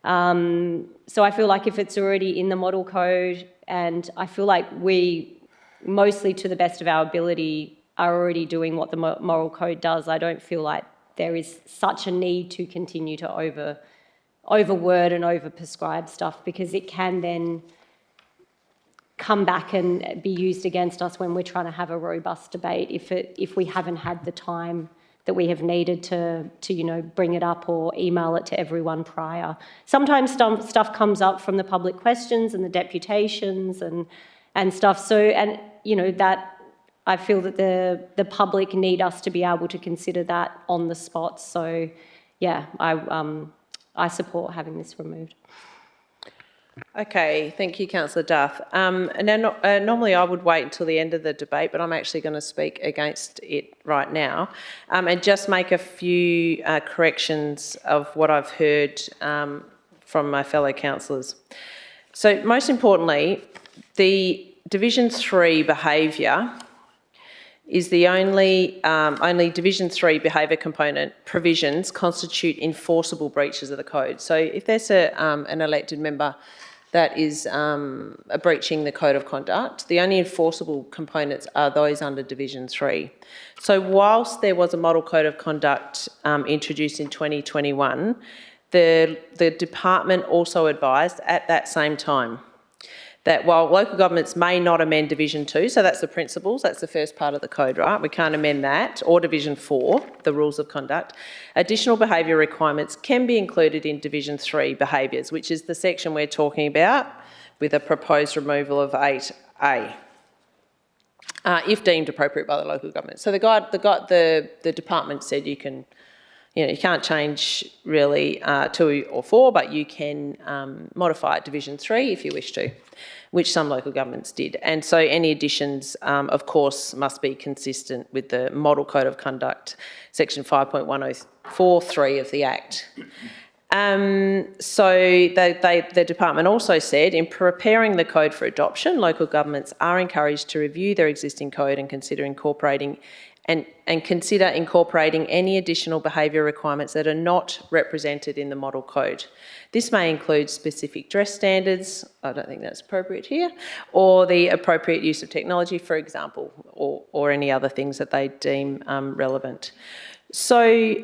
So I feel like if it's already in the model code, and I feel like we, mostly to the best of our ability, are already doing what the moral code does, I don't feel like there is such a need to continue to overword and over-prescribe stuff, because it can then come back and be used against us when we're trying to have a robust debate if we haven't had the time that we have needed to bring it up or email it to everyone prior. Sometimes stuff comes up from the public questions and the deputations and stuff. So, that I feel that the public need us to be able to consider that on the spot. So, yeah, I support having this removed. Okay, thank you, Councillor Duff. And then, normally I would wait until the end of the debate, but I'm actually going to speak against it right now and just make a few corrections of what I've heard from my fellow councillors. So most importantly, the Division 3 behaviour is the only Division 3 behaviour component provisions constitute enforceable breaches of the code. So if there's an elected member that is breaching the code of conduct, the only enforceable components are those under Division 3. So whilst there was a model code of conduct introduced in 2021, the department also advised at that same time that while local governments may not amend Division 2, so that's the principles, that's the first part of the code, right? We can't amend that, or Division 4, the rules of conduct. Additional behaviour requirements can be included in Division 3 behaviours, which is the section we're talking about with a proposed removal of 8A, if deemed appropriate by the local government. So the department said you can't change really 2 or 4, but you can modify it Division 3 if you wish to, which some local governments did. And so any additions, of course, must be consistent with the Model Code of Conduct, Section 5.1043 of the Act. So the department also said, in preparing the code for adoption, local governments are encouraged to review their existing code and consider incorporating any additional behaviour requirements that are not represented in the model code. This may include specific dress standards, I don't think that's appropriate here, or the appropriate use of technology, for example, or any other things that they deem relevant. So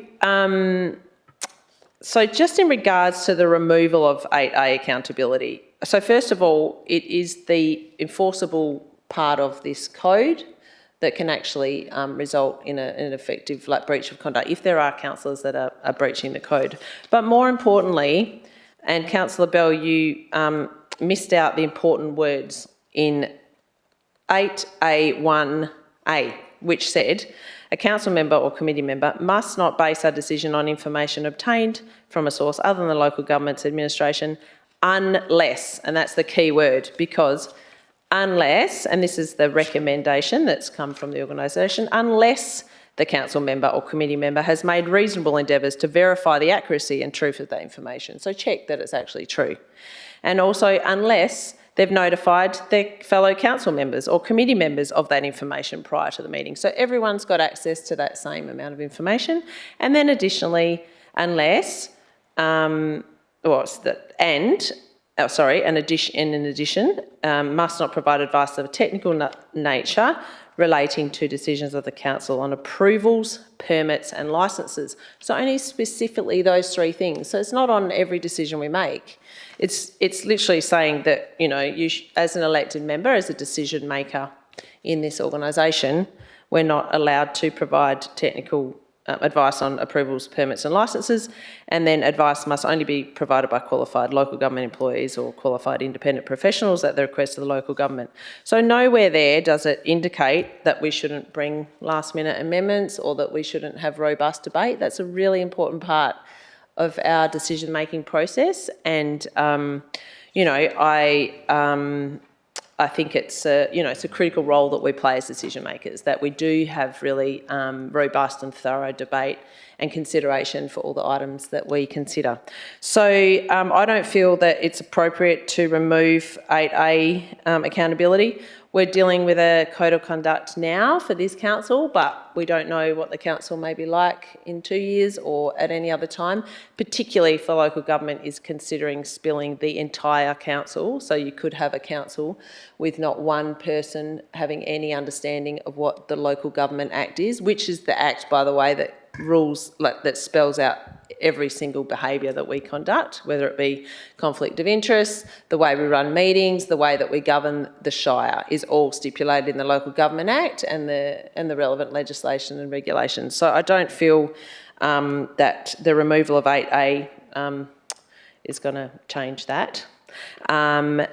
just in regards to the removal of 8A accountability, so first of all, it is the enforceable part of this code that can actually result in an effective breach of conduct if there are councillors that are breaching the code. But more importantly, and Councillor Bell, you missed out the important words in 8A1A, which said, a council member or committee member must not base a decision on information obtained from a source other than the local government's administration unless, and that's the key word, because unless, and this is the recommendation that's come from the organisation, unless the council member or committee member has made reasonable endeavours to verify the accuracy and truth of that information. So check that it's actually true. And also unless they've notified their fellow council members or committee members of that information prior to the meeting. So everyone's got access to that same amount of information. And then additionally, unless, in addition, must not provide advice of a technical nature relating to decisions of the council on approvals, permits and licences. So only specifically those three things. So it's not on every decision we make. It's literally saying that, you know, as an elected member, as a decision maker in this organisation, we're not allowed to provide technical advice on approvals, permits and licences, and then advice must only be provided by qualified local government employees or qualified independent professionals at the request of the local government. So nowhere there does it indicate that we shouldn't bring last-minute amendments or that we shouldn't have robust debate. That's a really important part of our decision-making process, and you know, I think it's it's a critical role that we play as decision makers, that we do have really robust and thorough debate and consideration for all the items that we consider. So I don't feel that it's appropriate to remove 8A accountability. We're dealing with a code of conduct now for this council, but we don't know what the council may be like in 2 years or at any other time, particularly if the local government is considering spilling the entire council. So you could have a council with not one person having any understanding of what the Local Government Act is, which is the act, by the way, that rules, that spells out every single behaviour that we conduct, whether it be conflict of interest, the way we run meetings, the way that we govern the Shire, is all stipulated in the Local Government Act and the relevant legislation and regulations. So I don't feel that the removal of 8A is going to change that. And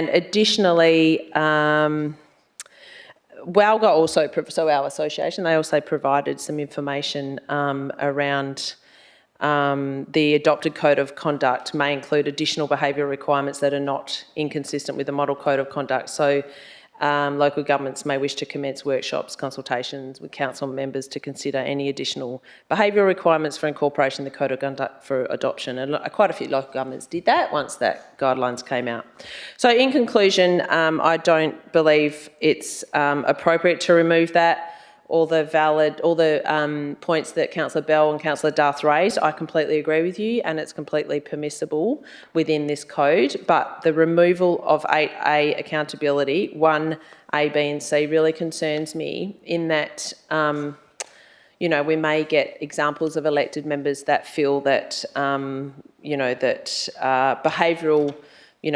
additionally, WALGA also, so our association, they also provided some information around the adopted code of conduct may include additional behavioural requirements that are not inconsistent with the model code of conduct. So local governments may wish to commence workshops, consultations with council members to consider any additional behavioural requirements for incorporation in the code of conduct for adoption. And quite a few local governments did that once that guidelines came out. So in conclusion, I don't believe it's appropriate to remove that. All the points that Councillor Bell and Councillor Duff raised, I completely agree with you, and it's completely permissible within this code. But the removal of 8A accountability, 1A, B and C, really concerns me in that, you know, we may get examples of elected members that feel that, you know, that behavioural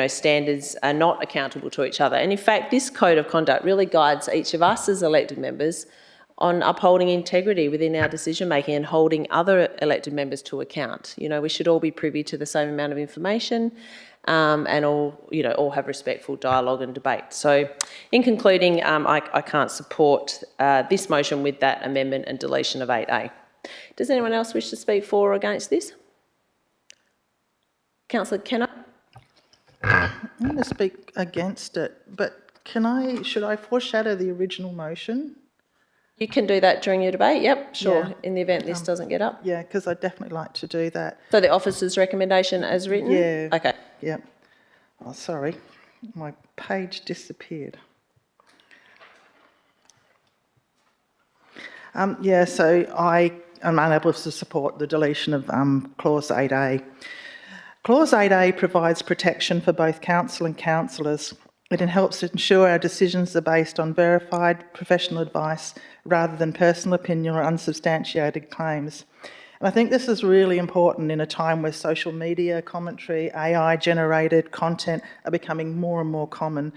standards are not accountable to each other. And in fact, this code of conduct really guides each of us as elected members on upholding integrity within our decision-making and holding other elected members to account. You know, we should all be privy to the same amount of information and all have respectful dialogue and debate. So in concluding, I can't support this motion with that amendment and deletion of 8A. Does anyone else wish to speak for or against this? Councillor Kenner? I'm going to speak against it, but should I foreshadow the original motion? You can do that during your debate, yep, sure, yeah. In the event this doesn't get up. Yeah, because I'd definitely like to do that. So the officer's recommendation as written? Yeah. Okay. Yeah. Oh, sorry, my page disappeared. So I am unable to support the deletion of Clause 8A. Clause 8A provides protection for both council and councillors. It helps to ensure our decisions are based on verified professional advice rather than personal opinion or unsubstantiated claims. And I think this is really important in a time where social media commentary, AI-generated content are becoming more and more common.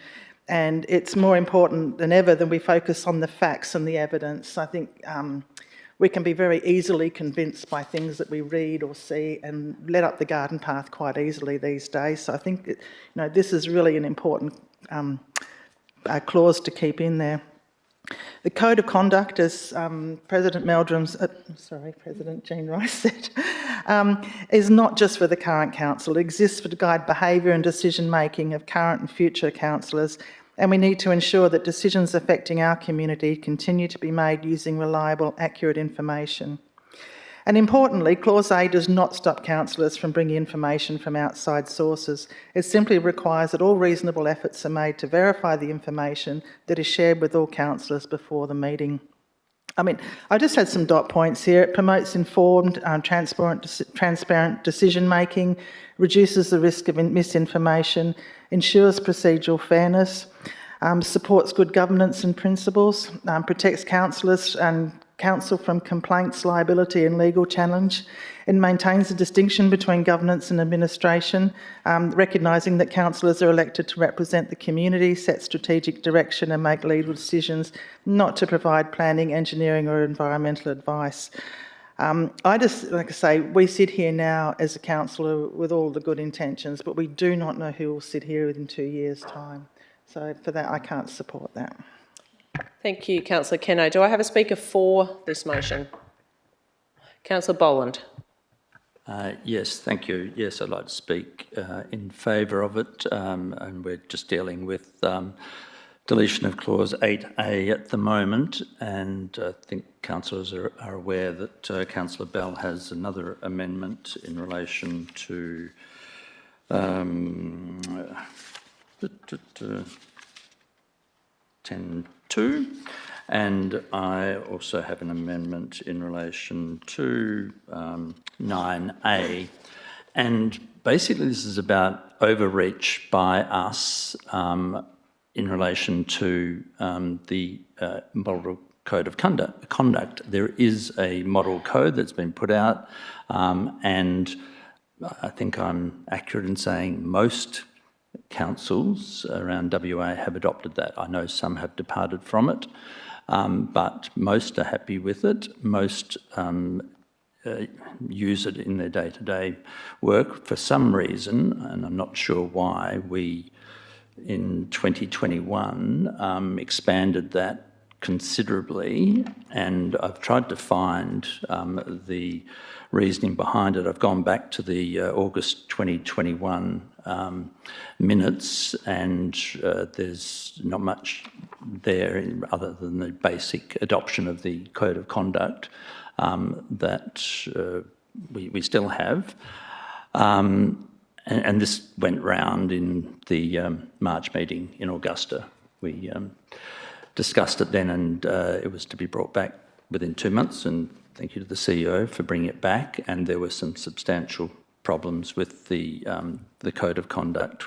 And it's more important than ever that we focus on the facts and the evidence. I think we can be very easily convinced by things that we read or see and let up the garden path quite easily these days. So I think this is really an important clause to keep in there. The Code of Conduct, as President Jean Rice said, is not just for the current council. It exists to guide behaviour and decision-making of current and future councillors, and we need to ensure that decisions affecting our community continue to be made using reliable, accurate information. And importantly, Clause A does not stop councillors from bringing information from outside sources. It simply requires that all reasonable efforts are made to verify the information that is shared with all councillors before the meeting. I just had some dot points here. It promotes informed, transparent decision-making, reduces the risk of misinformation, ensures procedural fairness, supports good governance and principles, protects councillors and council from complaints, liability and legal challenge. It maintains a distinction between governance and administration, recognising that councillors are elected to represent the community, set strategic direction and make legal decisions, not to provide planning, engineering or environmental advice. Like I say, we sit here now as a councillor with all the good intentions, but we do not know who will sit here in 2 years' time. So for that, I can't support that. Thank you, Councillor Keno. Do I have a speaker for this motion? Councillor Boland. Yes, thank you. Yes, I'd like to speak in favour of it, and we're just dealing with deletion of Clause 8A at the moment, and I think councillors are aware that Councillor Bell has another amendment in relation to 10.2, and I also have an amendment in relation to 9A. And basically this is about overreach by us in relation to the model code of conduct. There is a model code that's been put out, and I think I'm accurate in saying most councils around WA have adopted that. I know some have departed from it, but most are happy with it. Most use it in their day-to-day work. For some reason, and I'm not sure why, we in 2021 expanded that considerably, and I've tried to find the reasoning behind it. I've gone back to the August 2021 minutes, and there's not much there other than the basic adoption of the Code of Conduct that we still have. And this went round in the March meeting in Augusta. We discussed it then, and it was to be brought back within 2 months, and thank you to the CEO for bringing it back. And there were some substantial problems with the Code of Conduct.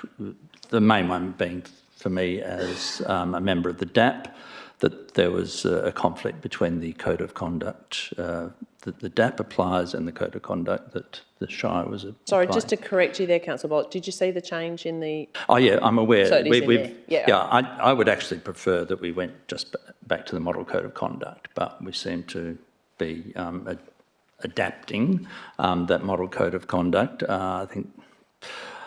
The main one being, for me as a member of the DAP, that there was a conflict between the Code of Conduct that the DAP applies and the Code of Conduct that the Shire was applying. Sorry, just to correct you there, Councillor Bolt, did you see the change in the... Oh yeah, I'm aware. So it is in there. Yeah, I would actually prefer that we went just back to the Model Code of Conduct, but we seem to be adapting that Model Code of Conduct. I think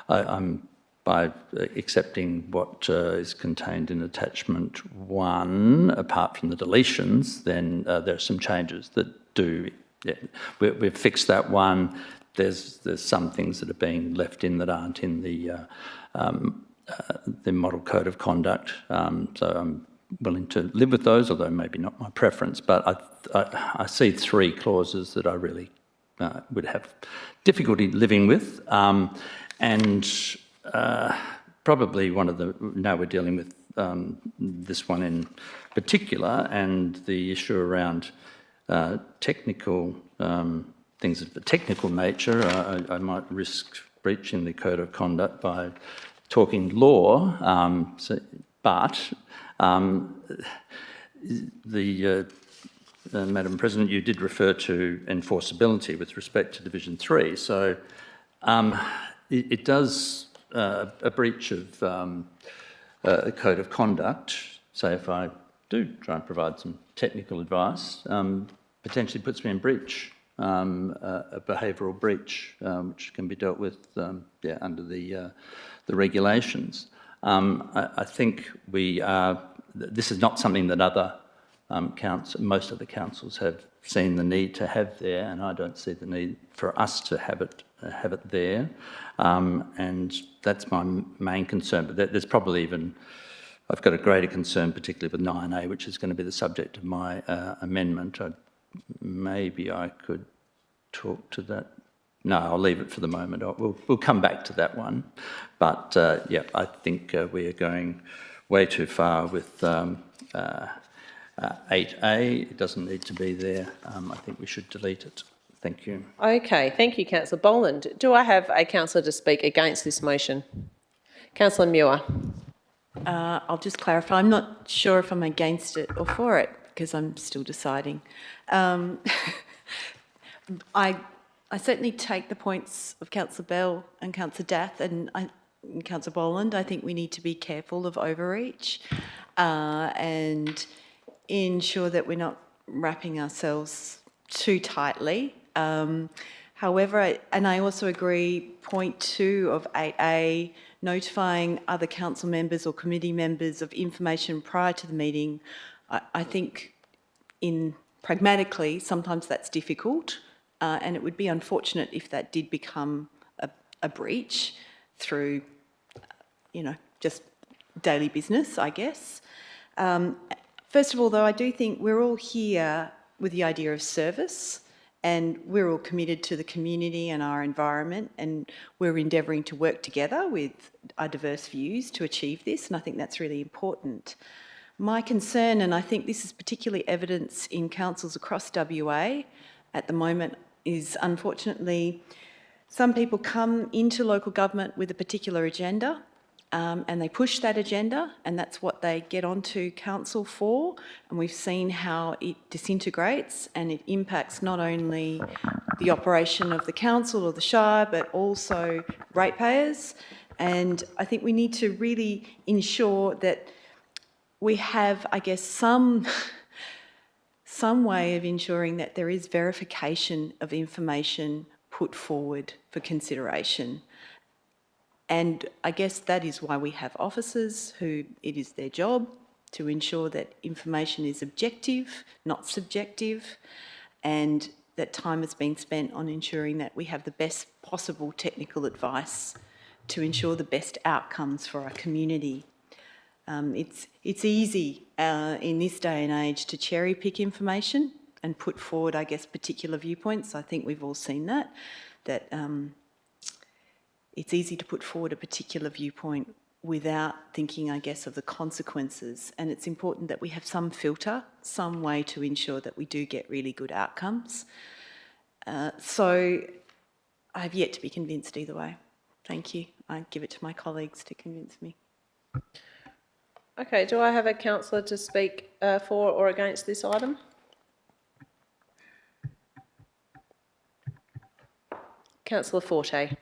I'm by accepting what is contained in attachment 1, apart from the deletions, then there are some changes that do. Yeah, we've fixed that one. There's some things that are being left in that aren't in the Model Code of Conduct. So I'm willing to live with those, although maybe not my preference. But I see 3 clauses that I really would have difficulty living with, and probably one of the, now we're dealing with this one in particular, and the issue around technical things of the technical nature. I might risk breaching the Code of Conduct by talking law, but Madam President, you did refer to enforceability with respect to Division 3. So it does a breach of the Code of Conduct, say if I do try and provide some technical advice, potentially puts me in breach, a behavioural breach, which can be dealt with under the regulations. I think this is not something that other most of the councils have seen the need to have there, and I don't see the need for us to have it there. And that's my main concern. But there's probably even, I've got a greater concern, particularly with 9A, which is going to be the subject of my amendment. Maybe I could talk to that. No, I'll leave it for the moment. We'll come back to that one. But yeah, I think we are going way too far with 8A. It doesn't need to be there. I think we should delete it. Thank you. Okay, thank you, Councillor Boland. Do I have a councillor to speak against this motion? Councillor Muir. I'll just clarify. I'm not sure if I'm against it or for it because I'm still deciding. I certainly take the points of Councillor Bell and Councillor Dath and Councillor Boland. I think we need to be careful of overreach and ensure that we're not wrapping ourselves too tightly. However, I also agree, point 2 of 8A, notifying other council members or committee members of information prior to the meeting. I think pragmatically, sometimes that's difficult, and it would be unfortunate if that did become a breach through, just daily business, I guess. First of all, though, I do think we're all here with the idea of service, and we're all committed to the community and our environment, and we're endeavouring to work together with our diverse views to achieve this, and I think that's really important. My concern, and I think this is particularly evidence in councils across WA at the moment, is unfortunately some people come into local government with a particular agenda and they push that agenda, and that's what they get onto council for. And we've seen how it disintegrates and it impacts not only the operation of the council or the Shire, but also ratepayers. And I think we need to really ensure that we have, I guess, some way of ensuring that there is verification of information put forward for consideration. And I guess that is why we have officers who it is their job to ensure that information is objective, not subjective, and that time has been spent on ensuring that we have the best possible technical advice to ensure the best outcomes for our community. It's easy in this day and age to cherry pick information and put forward, I guess, particular viewpoints. I think we've all seen that it's easy to put forward a particular viewpoint without thinking, I guess, of the consequences. And it's important that we have some filter, some way to ensure that we do get really good outcomes. So I've yet to be convinced either way. Thank you. I give it to my colleagues to convince me. Okay, do I have a councillor to speak for or against this item? Councillor Forte.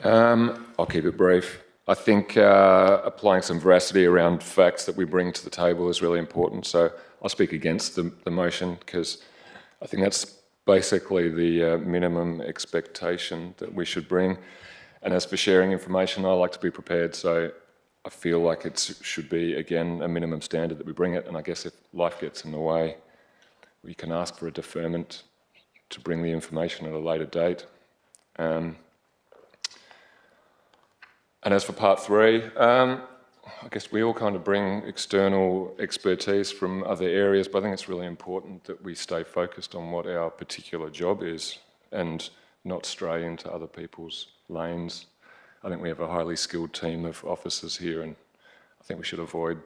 I'll keep it brief. I think applying some veracity around facts that we bring to the table is really important. So I'll speak against the motion because I think that's basically the minimum expectation that we should bring. And as for sharing information, I like to be prepared. So I feel like it should be, again, a minimum standard that we bring it. And I guess if life gets in the way, we can ask for a deferment to bring the information at a later date. And as for part 3, I guess we all kind of bring external expertise from other areas, but I think it's really important that we stay focused on what our particular job is and not stray into other people's lanes. I think we have a highly skilled team of officers here, and I think we should avoid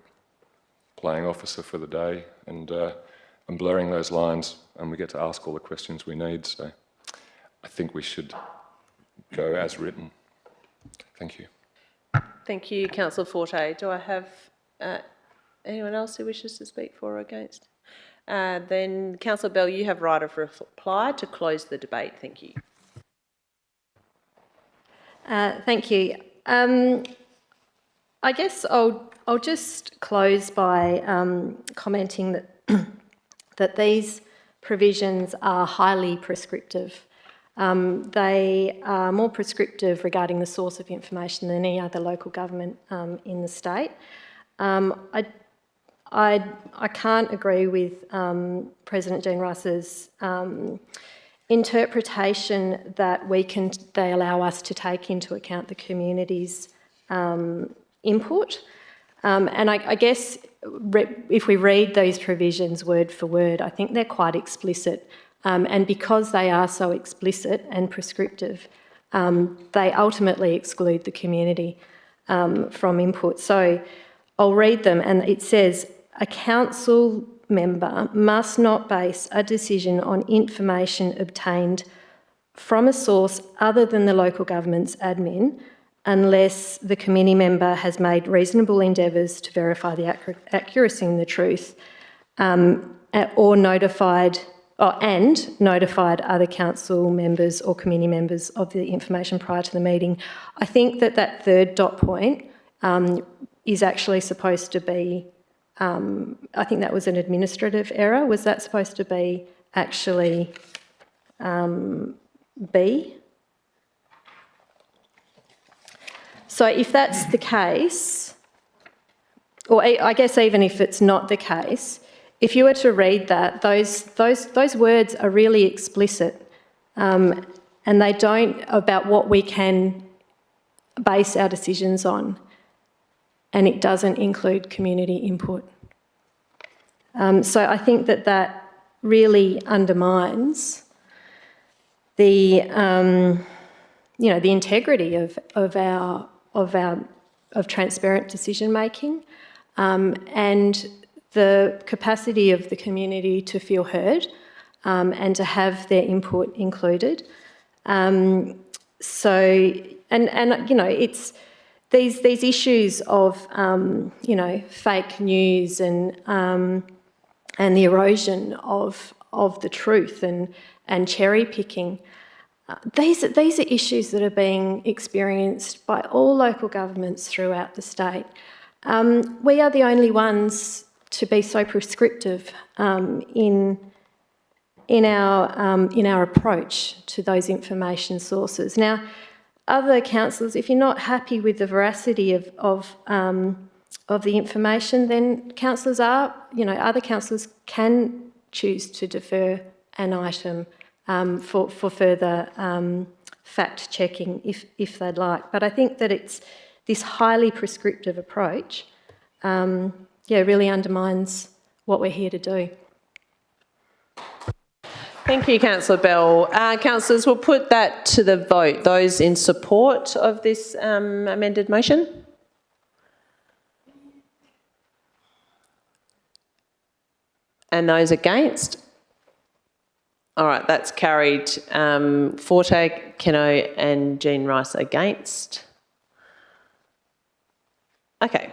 playing officer for the day and blurring those lines, and we get to ask all the questions we need. So I think we should go as written. Thank you. Thank you, Councillor Forte. Do I have anyone else who wishes to speak for or against? Then, Councillor Bell, you have right of reply to close the debate. Thank you. Thank you. I guess I'll just close by commenting that that these provisions are highly prescriptive. They are more prescriptive regarding the source of information than any other local government in the state. I can't agree with President Jean Rice's interpretation that they allow us to take into account the community's input. And I guess if we read these provisions word for word, I think they're quite explicit. And because they are so explicit and prescriptive, they ultimately exclude the community from input. So I'll read them, and it says, a council member must not base a decision on information obtained from a source other than the local government's admin unless the committee member has made reasonable endeavours to verify the accuracy and the truth or notified other council members or committee members of the information prior to the meeting. I think that third dot point is actually supposed to be, I think that was an administrative error. Was that supposed to be actually B? So if that's the case, or I guess even if it's not the case, if you were to read that, those words are really explicit, and they don't about what we can base our decisions on, and it doesn't include community input. So I think that really undermines the the integrity of transparent decision making, and the capacity of the community to feel heard and to have their input included. It's these issues of fake news and the erosion of the truth and cherry picking. These are issues that are being experienced by all local governments throughout the state. We are the only ones to be so prescriptive in our approach to those information sources. Now, other councillors, if you're not happy with the veracity of the information, then councillors other councillors can choose to defer an item for further fact checking if they'd like. But I think that it's this highly prescriptive approach really undermines what we're here to do. Thank you, Councillor Bell. Councillors, we'll put that to the vote. Those in support of this amended motion? And those against? All right, that's carried. Forte, Keno and Jean Rice against. Okay.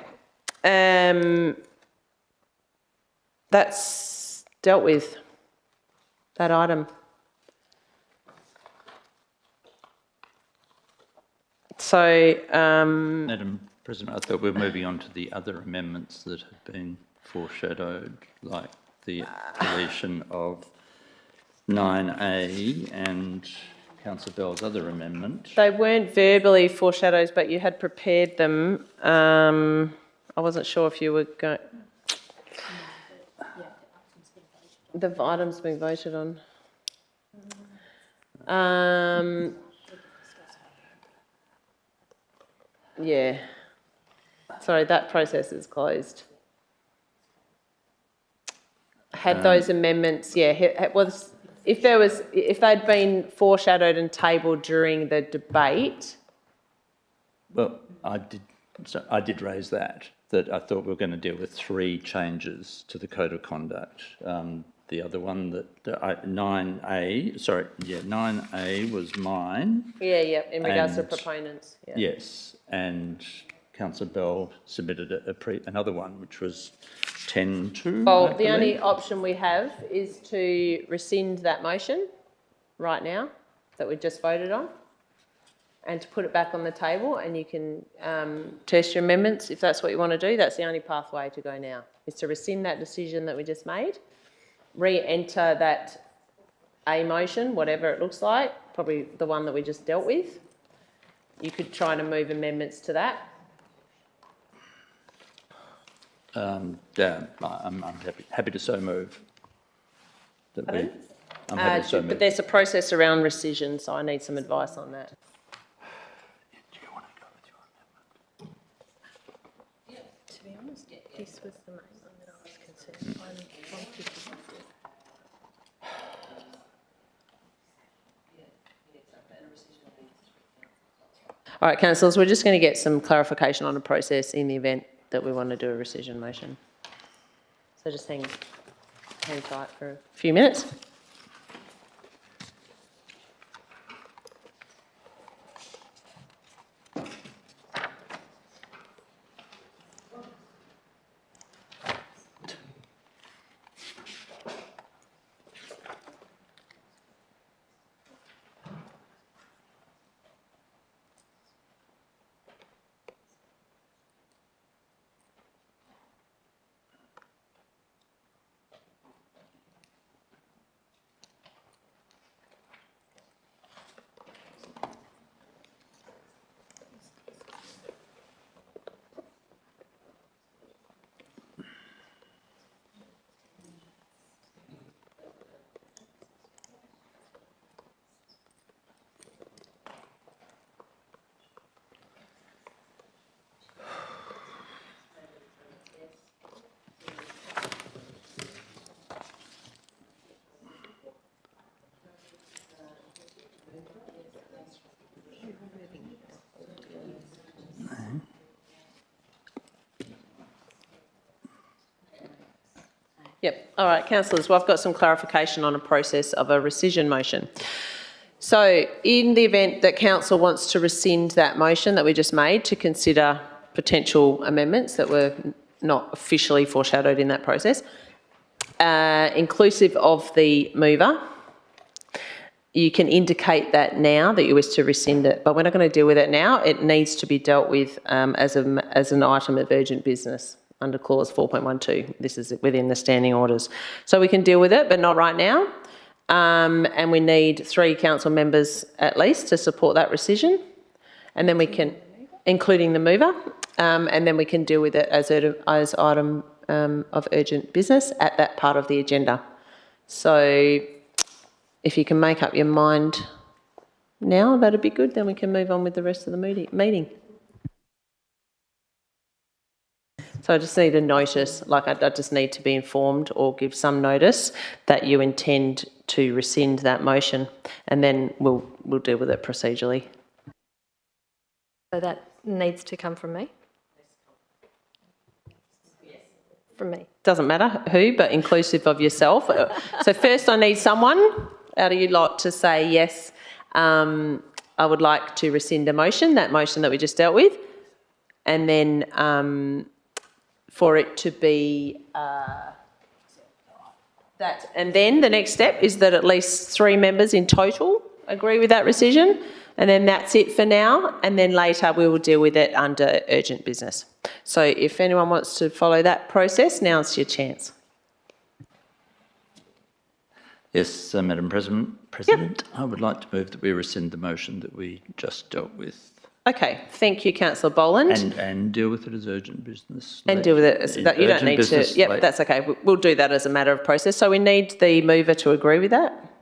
That's dealt with, that item. So, Madam President, I thought we were moving on to the other amendments that have been foreshadowed, like the deletion of 9A and Councillor Bell's other amendment. they weren't verbally foreshadows, but you had prepared them. I wasn't sure if you were going... The item's been voted on. Yeah. Sorry, that process is closed. Had those amendments, if they'd been foreshadowed and tabled during the debate. Well, I did raise that I thought we were going to deal with 3 changes to the Code of Conduct. The other one 9A was mine. Yeah, in regards to proponents. Yeah. Yes, and Councillor Bell submitted another one, which was 10-2. Well, the only option we have is to rescind that motion right now that we just voted on and to put it back on the table, and you can test your amendments if that's what you want to do. That's the only pathway to go now, is to rescind that decision that we just made, re-enter that A motion, whatever it looks like, probably the one that we just dealt with. You could try to move amendments to that. Yeah, I'm happy to so move. I'm happy to so move. But there's a process around rescission, so I need some advice on that. To be honest, this was the main one that I was concerned. I'm 50. All right, councillors, we're just going to get some clarification on a process in the event that we want to do a rescission motion. So just hang tight for a few minutes. Yep. All right, councillors, well, I've got some clarification on a process of a rescission motion. So in the event that council wants to rescind that motion that we just made to consider potential amendments that were not officially foreshadowed in that process, inclusive of the mover, you can indicate that now that you wish to rescind it, but we're not going to deal with it now. It needs to be dealt with as an item of urgent business under clause 4.12. This is within the standing orders. So we can deal with it, but not right now. And we need 3 council members at least to support that rescission. And then we can, including the mover, and then we can deal with it as item of urgent business at that part of the agenda. So if you can make up your mind now, that'd be good. Then we can move on with the rest of the meeting. So I just need a notice, like I just need to be informed or give some notice that you intend to rescind that motion, and then we'll deal with it procedurally. So that needs to come from me? From me. Doesn't matter who, but inclusive of yourself. So first I need someone out of you lot to say, yes, I would like to rescind a motion, that motion that we just dealt with, and then for it to be that. And then the next step is that at least 3 members in total agree with that rescission, and then that's it for now, and then later we will deal with it under urgent business. So if anyone wants to follow that process, now's your chance. Yes, Madam President, Yep. I would like to move that we rescind the motion that we just dealt with. Okay, thank you, Councillor Boland. And deal with it as urgent business. And deal with it as that. You don't need to. Yep, that's okay. We'll do that as a matter of process. So we need the mover to agree with that.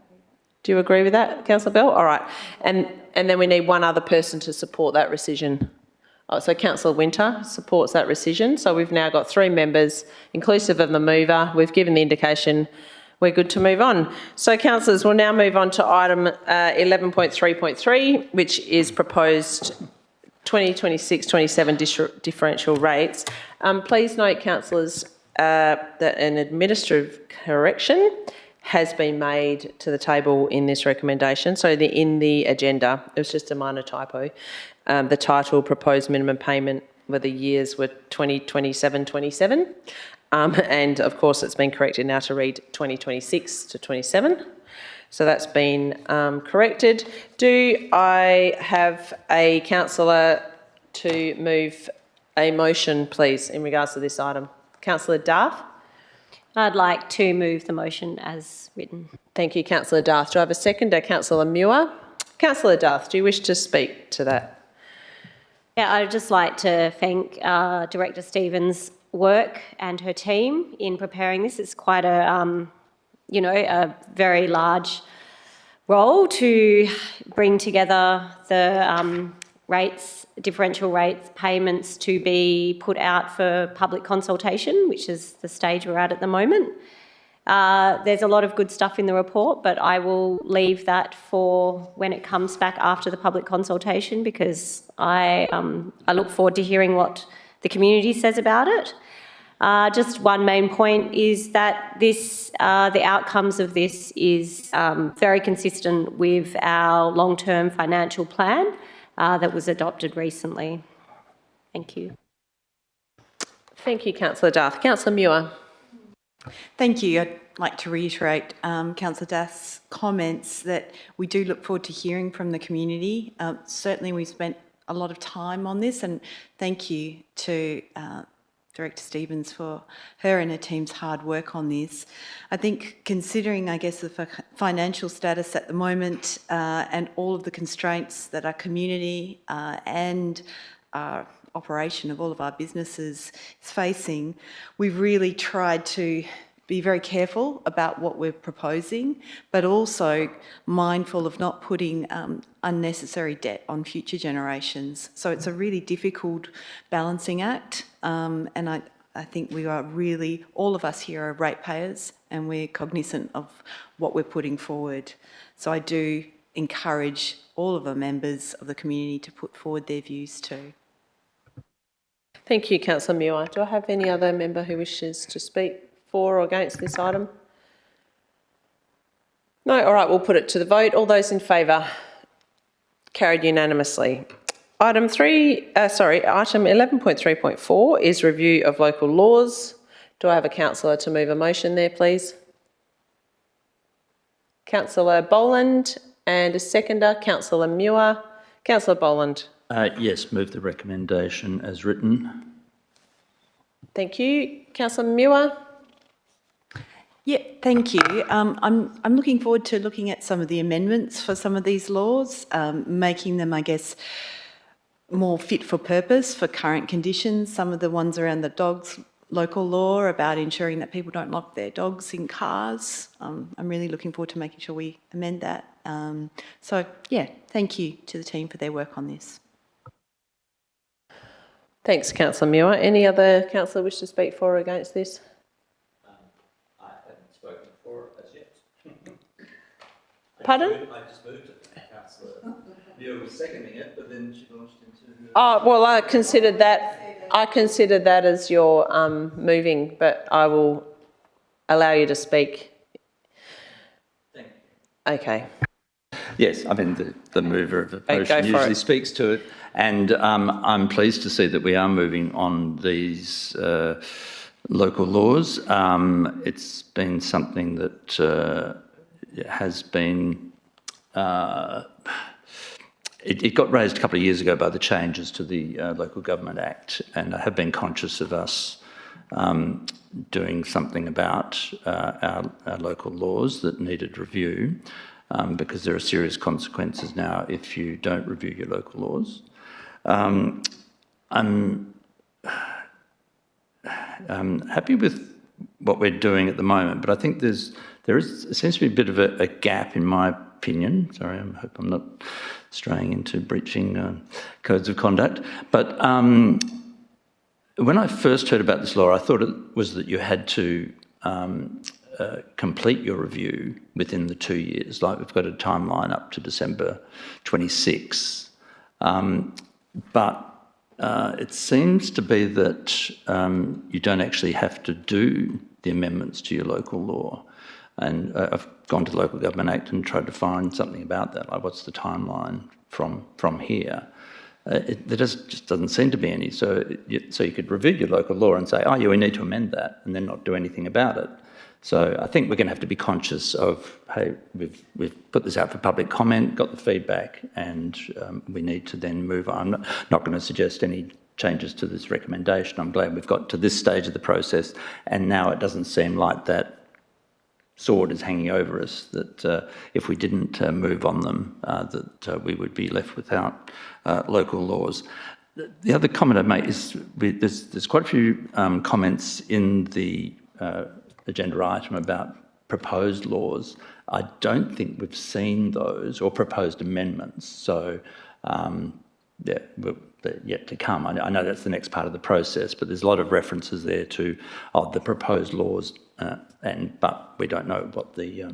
Do you agree with that, Councillor Bell? All right. And then we need one other person to support that rescission. Oh, so Councillor Winter supports that rescission. So we've now got 3 members, inclusive of the mover. We've given the indication we're good to move on. So councillors, we'll now move on to item 11.3.3, which is proposed 2026-27 differential rates. Please note, councillors, that an administrative correction has been made to the table in this recommendation. So in the agenda, it was just a minor typo. The title, proposed minimum payment, where the years were 2027-27. And of course, it's been corrected now to read 2026-27. So that's been corrected. Do I have a councillor to move a motion, please, in regards to this item? Councillor Darth? I'd like to move the motion as written. Thank you, Councillor Darth. Do I have a seconder? Councillor Muir? Councillor Darth, do you wish to speak to that? Yeah, I'd just like to thank Director Stevens work and her team in preparing this. It's quite a, a very large role to bring together the rates, differential rates, payments to be put out for public consultation, which is the stage we're at the moment. There's a lot of good stuff in the report, but I will leave that for when it comes back after the public consultation, because I look forward to hearing what the community says about it. Just one main point is that this, the outcomes of this is very consistent with our long-term financial plan that was adopted recently. Thank you. Thank you, Councillor Darth. Councillor Muir. Thank you. I'd like to reiterate Councillor Darth's comments that we do look forward to hearing from the community. Certainly we've spent a lot of time on this, and thank you to Director Stevens for her and her team's hard work on this. I think considering, I guess, the financial status at the moment and all of the constraints that our community and our operation of all of our businesses is facing, we've really tried to be very careful about what we're proposing, but also mindful of not putting unnecessary debt on future generations. So it's a really difficult balancing act, and I think we are really, all of us here are ratepayers, and we're cognizant of what we're putting forward. So I do encourage all of the members of the community to put forward their views too. Thank you, Councillor Muir. Do I have any other member who wishes to speak for or against this item? No? All right, we'll put it to the vote. All those in favour? Carried unanimously. Item 11.3.4 is review of local laws. Do I have a councillor to move a motion there, please? Councillor Boland, and a seconder, Councillor Muir. Councillor Boland. Yes, move the recommendation as written. Thank you. Councillor Muir. Yeah, thank you. I'm looking forward to looking at some of the amendments for some of these laws, making them, I guess, more fit for purpose for current conditions. Some of the ones around the dogs local law about ensuring that people don't lock their dogs in cars. I'm really looking forward to making sure we amend that. So, yeah, thank you to the team for their work on this. Thanks, Councillor Muir. Any other councillor wish to speak for or against this? I haven't spoken for it as yet. Pardon? I just moved it. Councillor Muir was seconding it, but then she launched into... Oh, well, I considered that as your moving, but I will allow you to speak. Thank you. Okay. Yes, I mean, the mover of the motion usually speaks to it, and I'm pleased to see that we are moving on these local laws. It's been something that has been... It got raised a couple of years ago by the changes to the Local Government Act, and I have been conscious of us doing something about our local laws that needed review, because there are serious consequences now if you don't review your local laws. I'm happy with what we're doing at the moment, but I think there seems to be a bit of a gap, in my opinion. Sorry, I hope I'm not straying into breaching codes of conduct. But when I first heard about this law, I thought it was that you had to complete your review within the 2 years. Like, we've got a timeline up to December 26. But it seems to be that you don't actually have to do the amendments to your local law. And I've gone to the Local Government Act and tried to find something about that, like what's the timeline from here. There just doesn't seem to be any. So you could review your local law and say, oh yeah, we need to amend that, and then not do anything about it. So I think we're going to have to be conscious of, hey, we've put this out for public comment, got the feedback, and we need to then move on. I'm not going to suggest any changes to this recommendation. I'm glad we've got to this stage of the process, and now it doesn't seem like that sword is hanging over us, that if we didn't move on them, that we would be left without local laws. The other comment I'd make is there's quite a few comments in the agenda item about proposed laws. I don't think we've seen those or proposed amendments. So, yeah, they're yet to come. I know that's the next part of the process, but there's a lot of references there to the proposed laws, but we don't know what the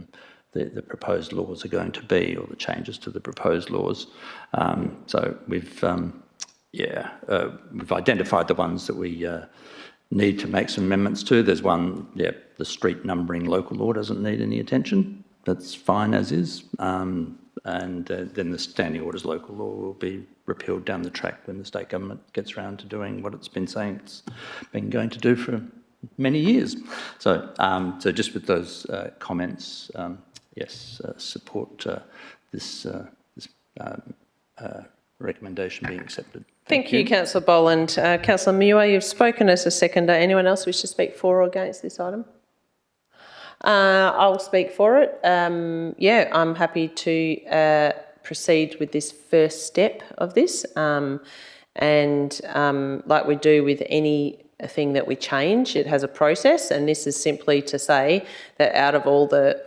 proposed laws are going to be or the changes to the proposed laws. So we've identified the ones that we need to make some amendments to. There's one, the street numbering local law doesn't need any attention. That's fine as is. And then the standing orders local law will be repealed down the track when the state government gets around to doing what it's been saying it's been going to do for many years. So, so just with those comments, yes, support this recommendation being accepted. Thank you, Councillor Boland. Councillor Muir, you've spoken as a seconder. Anyone else wish to speak for or against this item? I'll speak for it. Yeah, I'm happy to proceed with this first step of this. And like we do with anything that we change, it has a process. And this is simply to say that out of all the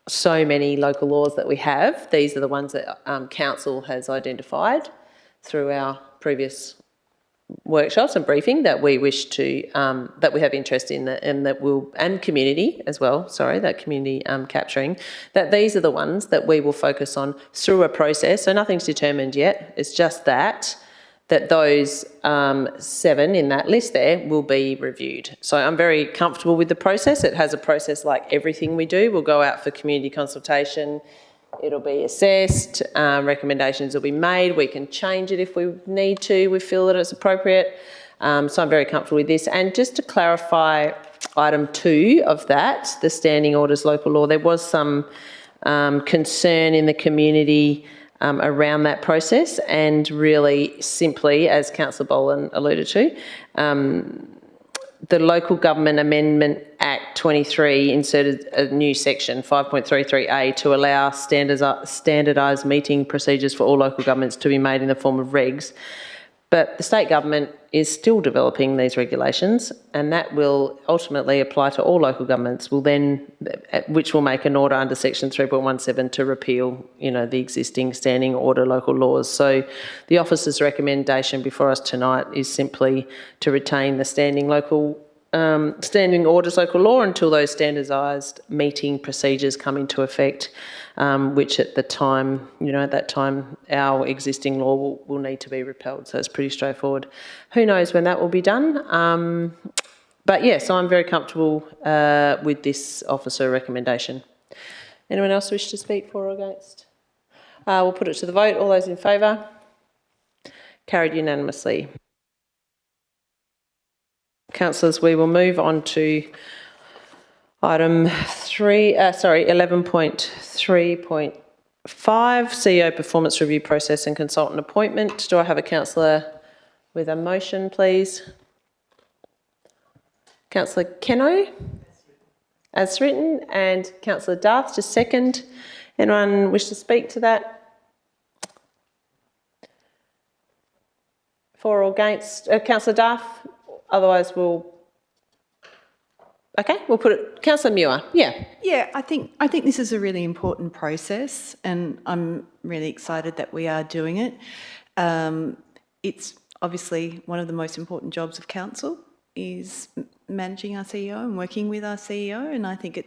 so many local laws that we have, these are the ones that Council has identified through our previous workshops and briefing that we wish to, that we have interest in, and that will, and community as well, sorry, that community capturing, that these are the ones that we will focus on through a process. So nothing's determined yet. It's just that those 7 in that list there will be reviewed. So I'm very comfortable with the process. It has a process like everything we do. We'll go out for community consultation. It'll be assessed, recommendations will be made. We can change it if we need to, we feel that it's appropriate. So I'm very comfortable with this. And just to clarify item 2 of that, the standing orders local law, there was some concern in the community around that process, and really simply, as Councillor Boland alluded to, the Local Government Amendment Act 23 inserted a new section, 5.33A, to allow standardised meeting procedures for all local governments to be made in the form of regs. But the state government is still developing these regulations, and that will ultimately apply to all local governments, which will make an order under section 3.17 to repeal, the existing standing order local laws. So the officer's recommendation before us tonight is simply to retain the standing orders local law until those standardised meeting procedures come into effect, which at the time, at that time, our existing law will need to be repealed. So it's pretty straightforward. Who knows when that will be done? But yes, I'm very comfortable with this officer recommendation. Anyone else wish to speak for or against? We'll put it to the vote. All those in favour? Carried unanimously. Councillors, we will move on to item 11.3.5, CEO performance review process and consultant appointment. Do I have a councillor with a motion, please? Councillor Keno, as written, and Councillor Darth, just second. Anyone wish to speak to that? For or against? Councillor Darth? Otherwise, we'll put it. Councillor Muir, yeah. Yeah, I think this is a really important process, and I'm really excited that we are doing it. It's obviously one of the most important jobs of council is managing our CEO and working with our CEO, and I think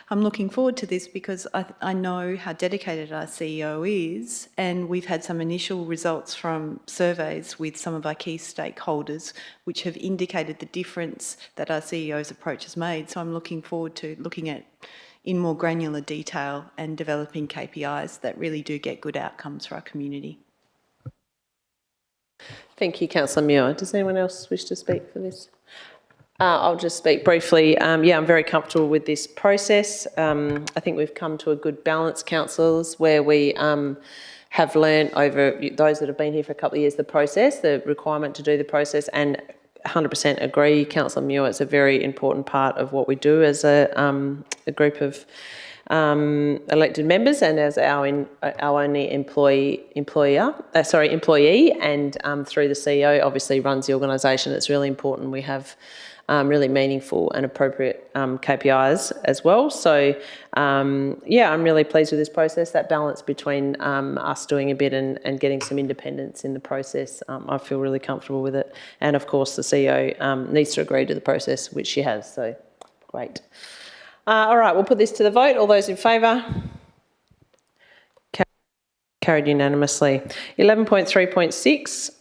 I'm looking forward to this because I know how dedicated our CEO is, and we've had some initial results from surveys with some of our key stakeholders which have indicated the difference that our CEO's approach has made. So I'm looking forward to looking at in more granular detail and developing KPIs that really do get good outcomes for our community. Thank you, Councillor Muir. Does anyone else wish to speak for this? I'll just speak briefly. Yeah, I'm very comfortable with this process. I think we've come to a good balance, councillors, where we have learnt over those that have been here for a couple of years the process, the requirement to do the process, and 100% agree, Councillor Muir, it's a very important part of what we do as a group of elected members and as our only employee, and through the CEO, obviously runs the organisation. It's really important we have really meaningful and appropriate KPIs as well. So, yeah, I'm really pleased with this process, that balance between us doing a bit and getting some independence in the process. I feel really comfortable with it. And, of course, the CEO needs to agree to the process, which she has. So, great. All right, we'll put this to the vote. All those in favour? Carried unanimously. 11.3.6,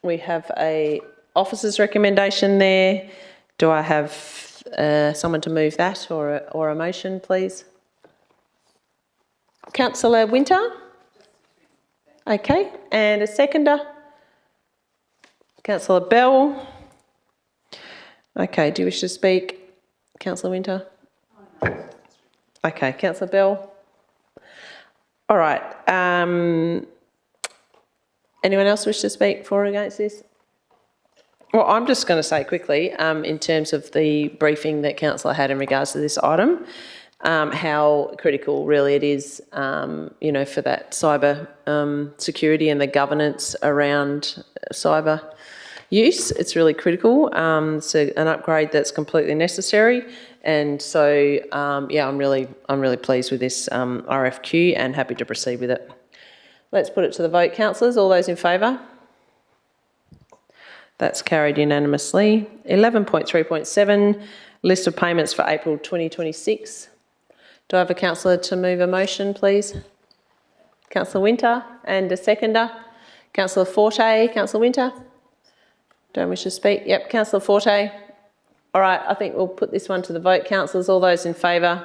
we have a officer's recommendation there. Do I have someone to move that or a motion, please? Councillor Winter? Okay, and a seconder? Councillor Bell? Okay, do you wish to speak? Councillor Winter? Okay, Councillor Bell? All right. Anyone else wish to speak for or against this? Well, I'm just going to say quickly, in terms of the briefing that Councillor had in regards to this item, how critical really it is, you know, for that cyber security and the governance around cyber use. It's really critical. It's an upgrade that's completely necessary. And so, yeah, I'm really pleased with this RFQ and happy to proceed with it. Let's put it to the vote, councillors. All those in favour? That's carried unanimously. 11.3.7, list of payments for April 2026. Do I have a councillor to move a motion, please? Councillor Winter, and a seconder. Councillor Forte. Councillor Winter? Don't wish to speak? Yep, Councillor Forte. All right, I think we'll put this one to the vote, councillors. All those in favour?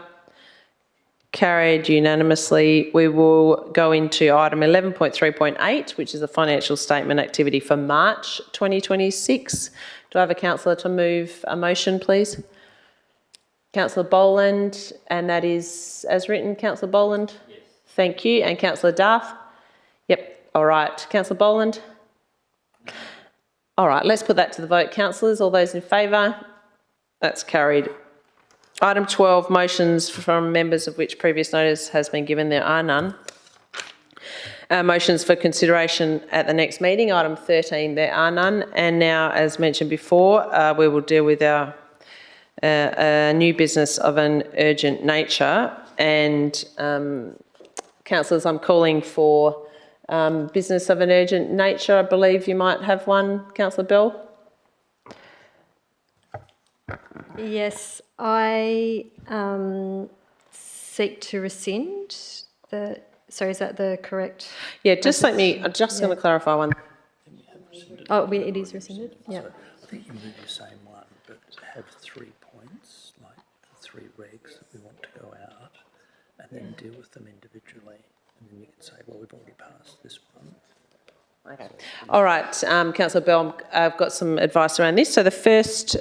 Carried unanimously. We will go into item 11.3.8, which is a financial statement activity for March 2026. Do I have a councillor to move a motion, please? Councillor Boland, and that is as written. Councillor Boland? Yes. Thank you. And Councillor Darth? Yep. All right. Councillor Boland? All right, let's put that to the vote, councillors. All those in favour? That's carried. Item 12, motions from members of which previous notice has been given. There are none. Motions for consideration at the next meeting. Item 13, there are none. And now, as mentioned before, we will deal with our new business of an urgent nature. And councillors, I'm calling for business of an urgent nature. I believe you might have one, Councillor Bell. Yes, I seek to rescind the. Sorry, is that the correct? Yeah, just let me. I'm just going to clarify one. Oh, it is rescinded. Yeah. I think you move the same one, but have 3 points, like the 3 regs that we want to go out, and then deal with them individually. And then you can say, well, we've already passed this one. Okay. All right, Councillor Bell, I've got some advice around this. So the first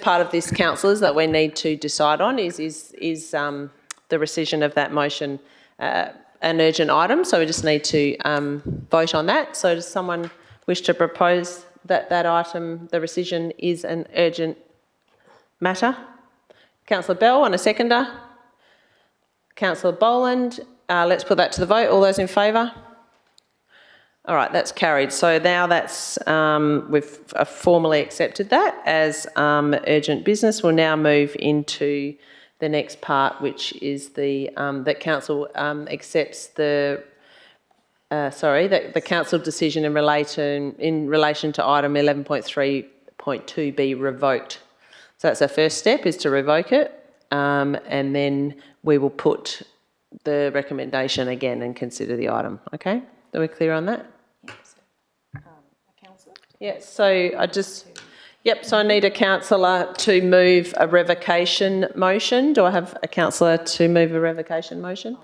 part of this, councillors, that we need to decide on is the rescission of that motion, an urgent item. So we just need to vote on that. So does someone wish to propose that that item, the rescission, is an urgent matter? Councillor Bell, and a seconder. Councillor Boland, let's put that to the vote. All those in favour? All right, that's carried. So now that's, we've formally accepted that as urgent business. We'll now move into the next part, which is the that council accepts the the council decision in relation to item 11.3.2 be revoked. So that's our first step, is to revoke it, and then we will put the recommendation again and consider the item. Okay, are we clear on that? Yeah, so I just, so I need a councillor to move a revocation motion. Do I have a councillor to move a revocation motion?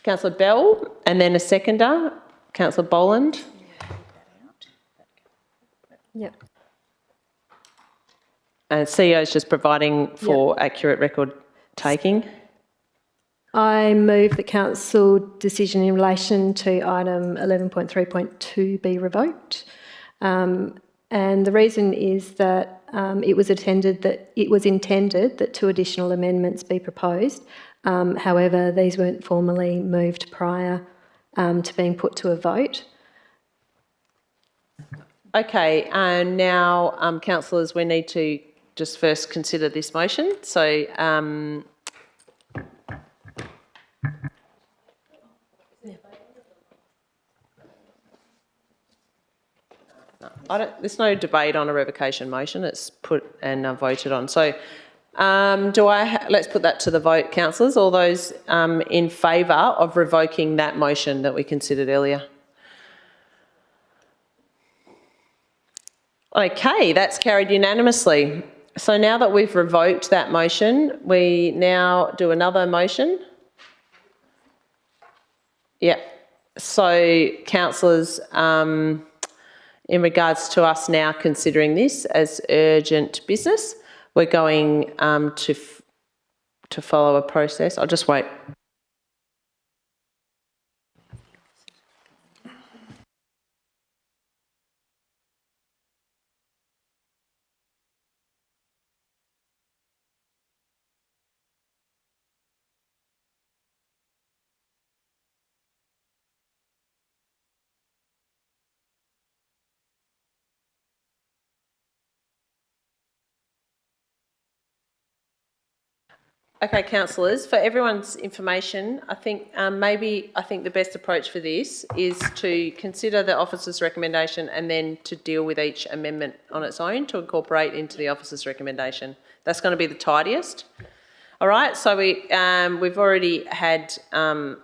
Councillor Bell, and then a seconder. Councillor Boland. Yep. And CEO is just providing for accurate record taking. I move the council decision in relation to item 11.3.2 be revoked. And the reason is that it was intended that 2 additional amendments be proposed. However, these weren't formally moved prior to being put to a vote. Okay, and now, councillors, we need to just first consider this motion. So, there's no debate on a revocation motion. It's put and voted on. So, let's put that to the vote, councillors. All those in favour of revoking that motion that we considered earlier? Okay, that's carried unanimously. So now that we've revoked that motion, we now do another motion. Yeah. So, councillors, in regards to us now considering this as urgent business, we're going to follow a process. I'll just wait. Okay, councillors, for everyone's information, I think the best approach for this is to consider the officer's recommendation and then to deal with each amendment on its own to incorporate into the officer's recommendation. That's going to be the tidiest. All right, so we've already had, from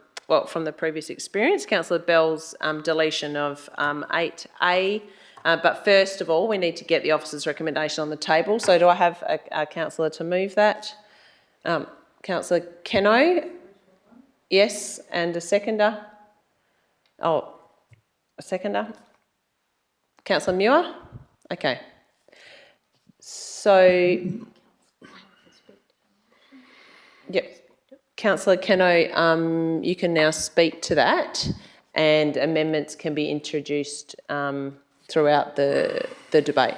the previous experience, Councillor Bell's deletion of 8A. But first of all, we need to get the officer's recommendation on the table. So do I have a councillor to move that? Councillor Keno, yes, and a seconder. Oh, a seconder. Councillor Muir, okay. So, yep, Councillor Keno, you can now speak to that, and amendments can be introduced throughout the debate.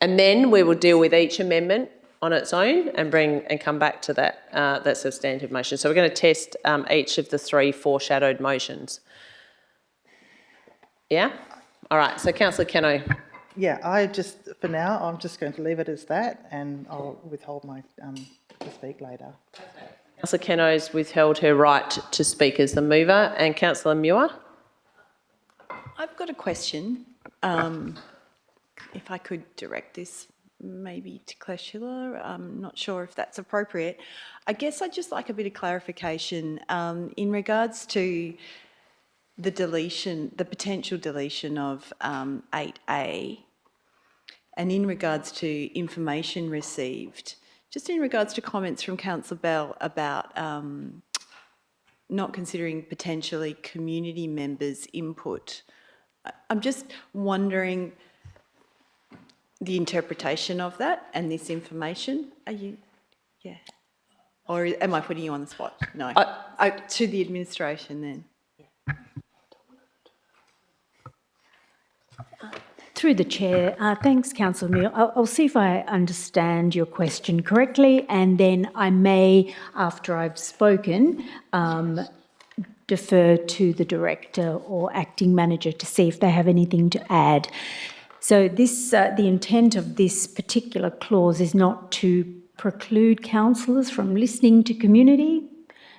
And then we will deal with each amendment on its own and come back to that substantive motion. So we're going to test each of the 3 foreshadowed motions. Yeah? All right, so Councillor Keno. Yeah, for now, I'm just going to leave it as that, and I'll withhold my to speak later. Councillor Keno's withheld her right to speak as the mover, and Councillor Muir. I've got a question. If I could direct this maybe to Claire Schiller, I'm not sure if that's appropriate. I guess I'd just like a bit of clarification in regards to the potential deletion of 8A, and in regards to information received, just in regards to comments from Councillor Bell about not considering potentially community members' input. I'm just wondering the interpretation of that and this information. Yeah. Or am I putting you on the spot? No. To the administration then. Through the chair, thanks, Councillor Muir. I'll see if I understand your question correctly, and then I may, after I've spoken, defer to the director or acting manager to see if they have anything to add. So the intent of this particular clause is not to preclude councillors from listening to community,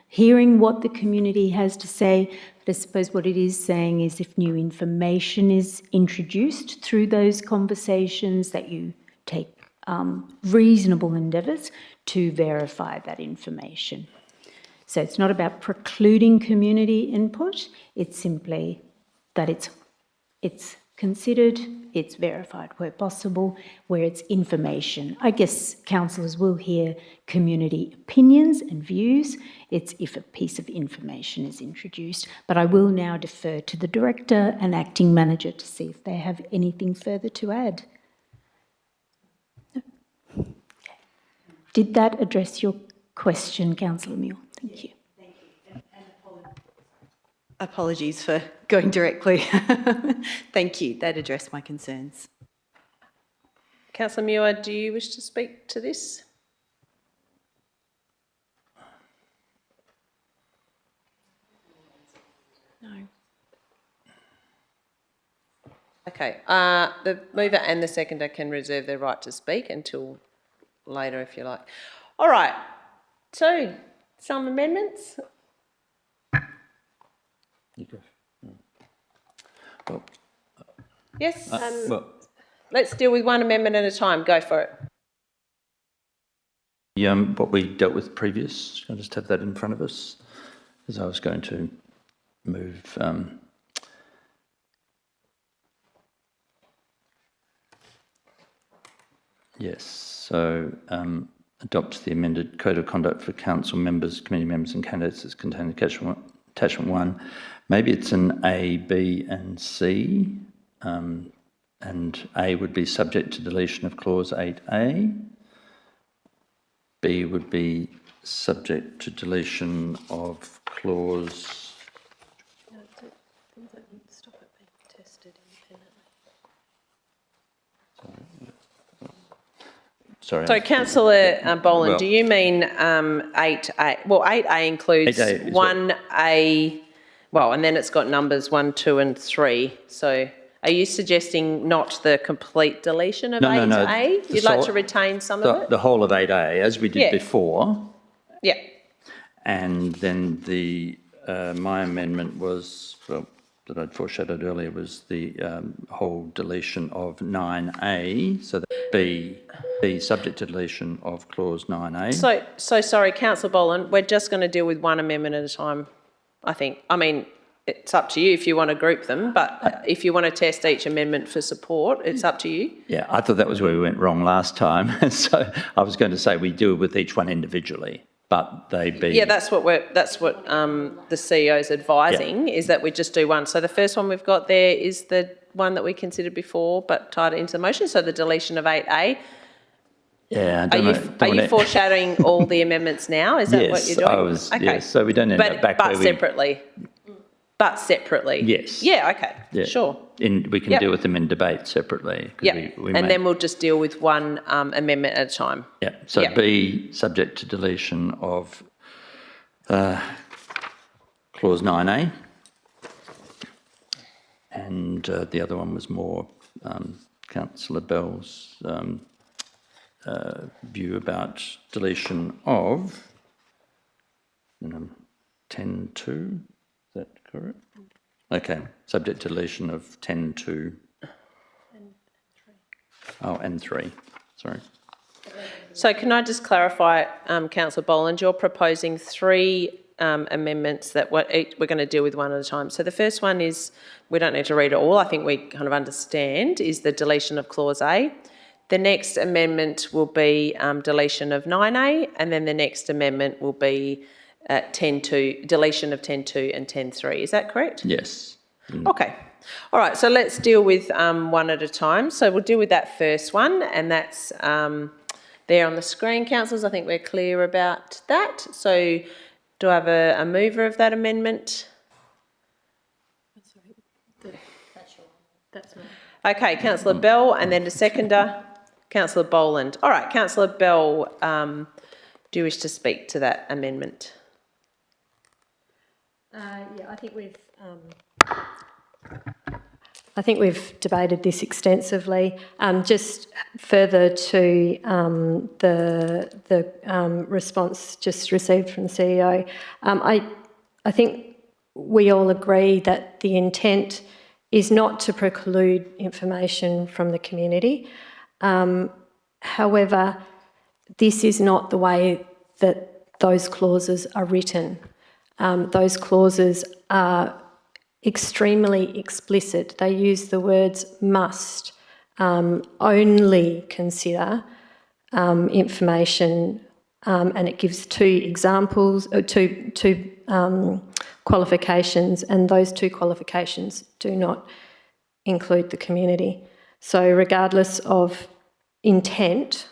hearing what the community has to say, but I suppose what it is saying is if new information is introduced through those conversations, that you take reasonable endeavours to verify that information. So it's not about precluding community input, it's simply that it's considered, it's verified where possible, where it's information. I guess councillors will hear community opinions and views. It's if a piece of information is introduced. But I will now defer to the director and acting manager to see if they have anything further to add. Did that address your question, Councillor Muir? Thank you. Apologies for going directly. Thank you. That addressed my concerns. Councillor Muir, do you wish to speak to this? No. Okay, the mover and the seconder can reserve their right to speak until later if you like. All right, so some amendments. You go. Well, Yes, well, let's deal with one amendment at a time. Go for it. what we dealt with previous, I'll just have that in front of us, as I was going to move. Yes, so adopt the amended Code of Conduct for Council members, committee members and candidates as contained in attachment 1. Maybe it's an A, B and C, and A would be subject to deletion of clause 8A. B would be subject to deletion of clause... Sorry. So, Councillor Boland, do you mean 8A? Well, 8A includes 8A is 1A, well, and then it's got numbers 1, 2 and 3. So are you suggesting not the complete deletion of 8A? No. You'd like to retain some of it? The whole of 8A, as we did before. Yeah. And then the my amendment was, well, that I'd foreshadowed earlier, was the whole deletion of 9A, so that be subject to deletion of clause 9A. So sorry, Councillor Boland, we're just going to deal with one amendment at a time, I think. I mean, it's up to you if you want to group them, but if you want to test each amendment for support, it's up to you. Yeah, I thought that was where we went wrong last time. So I was going to say we deal with each one individually, but they be... Yeah, that's what the CEO's advising, is that we just do one. So the first one we've got there is the one that we considered before, but tied it into the motion, so the deletion of 8A. Yeah, Are you foreshadowing all the amendments now? Is that what you're doing? I was. Okay. Yes, so we don't end up back where separately. But separately. Yes. Yeah. Okay. Yeah. Sure. We can deal with them in debate separately. Yeah. Then we'll just deal with one amendment at a time. Yeah. So B, subject to deletion of clause 9A, and the other one was more Councillor Bell's view about deletion of 10.2, is that correct? Okay, subject to deletion of 10.2. Oh, and 3, sorry. So can I just clarify, Councillor Boland, you're proposing 3 amendments that we're going to deal with one at a time. So the first one is, we don't need to read it all, I think we kind of understand, is the deletion of clause A. The next amendment will be deletion of 9A, and then the next amendment will be 10.2, deletion of 10.2 and 10.3. Is that correct? Yes. Okay. All right, so let's deal with one at a time. So we'll deal with that first one, and that's there on the screen, councillors. I think we're clear about that. So do I have a mover of that amendment? That's me. Okay, Councillor Bell, and then the seconder, Councillor Boland. All right, Councillor Bell, do you wish to speak to that amendment? Yeah, I think we've debated this extensively. Just further to the response just received from the CEO, I think we all agree that the intent is not to preclude information from the community. However, this is not the way that those clauses are written. Those clauses are extremely explicit. They use the words must, only consider information, and it gives 2 examples, two qualifications, and those 2 qualifications do not include the community. So regardless of intent,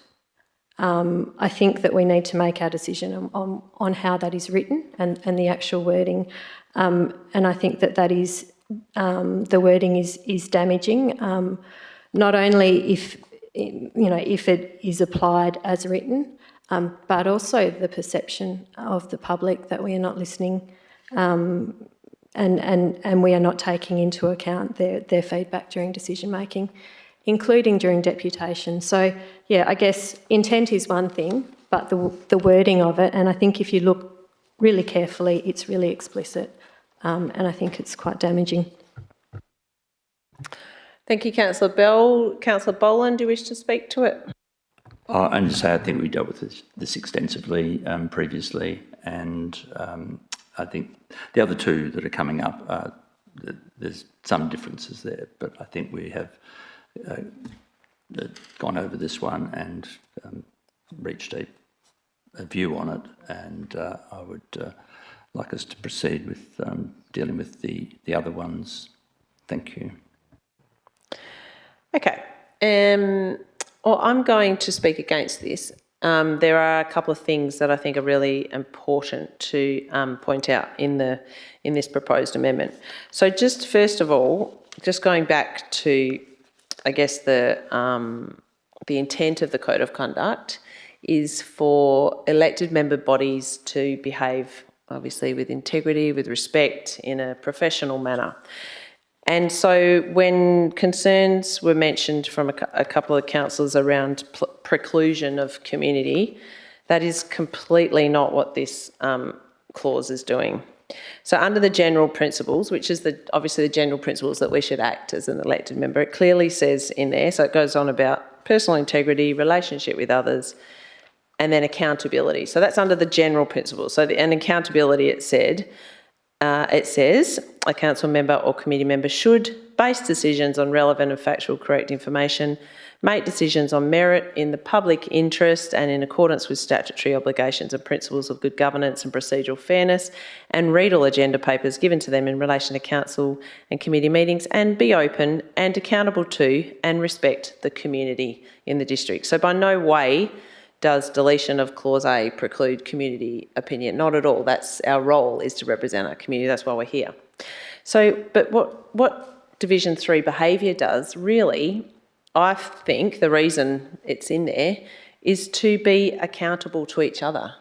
I think that we need to make our decision on how that is written and the actual wording. And I think that is, the wording is damaging, not only if it is applied as written, but also the perception of the public that we are not listening and we are not taking into account their feedback during decision making, including during deputation. So, yeah, I guess intent is one thing, but the wording of it, and I think if you look really carefully, it's really explicit, and I think it's quite damaging. Thank you, Councillor Bell. Councillor Boland, do you wish to speak to it? And to say, I think we dealt with this extensively previously, and I think the other two that are coming up, there's some differences there, but I think we have gone over this one and reached a view on it, and I would like us to proceed with dealing with the other ones. Thank you. Okay. Well, I'm going to speak against this. There are a couple of things that I think are really important to point out in this proposed amendment. So just first of all, just going back to, I guess, the intent of the Code of Conduct is for elected member bodies to behave, obviously, with integrity, with respect, in a professional manner. And so when concerns were mentioned from a couple of councillors around preclusion of community, that is completely not what this clause is doing. So under the general principles, which is obviously the general principles that we should act as an elected member, it clearly says in there, so it goes on about personal integrity, relationship with others, and then accountability. So that's under the general principles. So and accountability, it says, a council member or committee member should base decisions on relevant and factual correct information, make decisions on merit in the public interest and in accordance with statutory obligations and principles of good governance and procedural fairness, and read all agenda papers given to them in relation to council and committee meetings, and be open and accountable to and respect the community in the district. So by no way does deletion of Clause A preclude community opinion? Not at all. That's our role, is to represent our community. That's why we're here. So, but what Division 3 behaviour does, really, I think the reason it's in there is to be accountable to each other.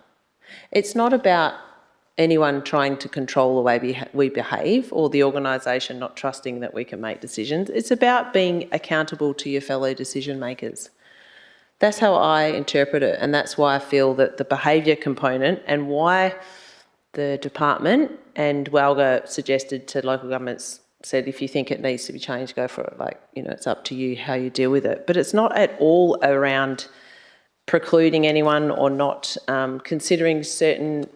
It's not about anyone trying to control the way we behave or the organisation not trusting that we can make decisions. It's about being accountable to your fellow decision makers. That's how I interpret it, and that's why I feel that the behaviour component and why the department and WALGA suggested to local governments, said if you think it needs to be changed, go for it. It's up to you how you deal with it. But it's not at all around precluding anyone or not considering certain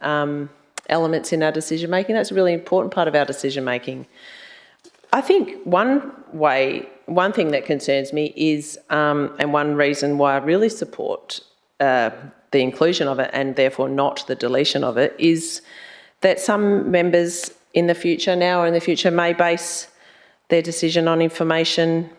elements in our decision making. That's a really important part of our decision making. I think one thing that concerns me is, and one reason why I really support the inclusion of it and therefore not the deletion of it, is that some members in the future, now or in the future, may base their decision on information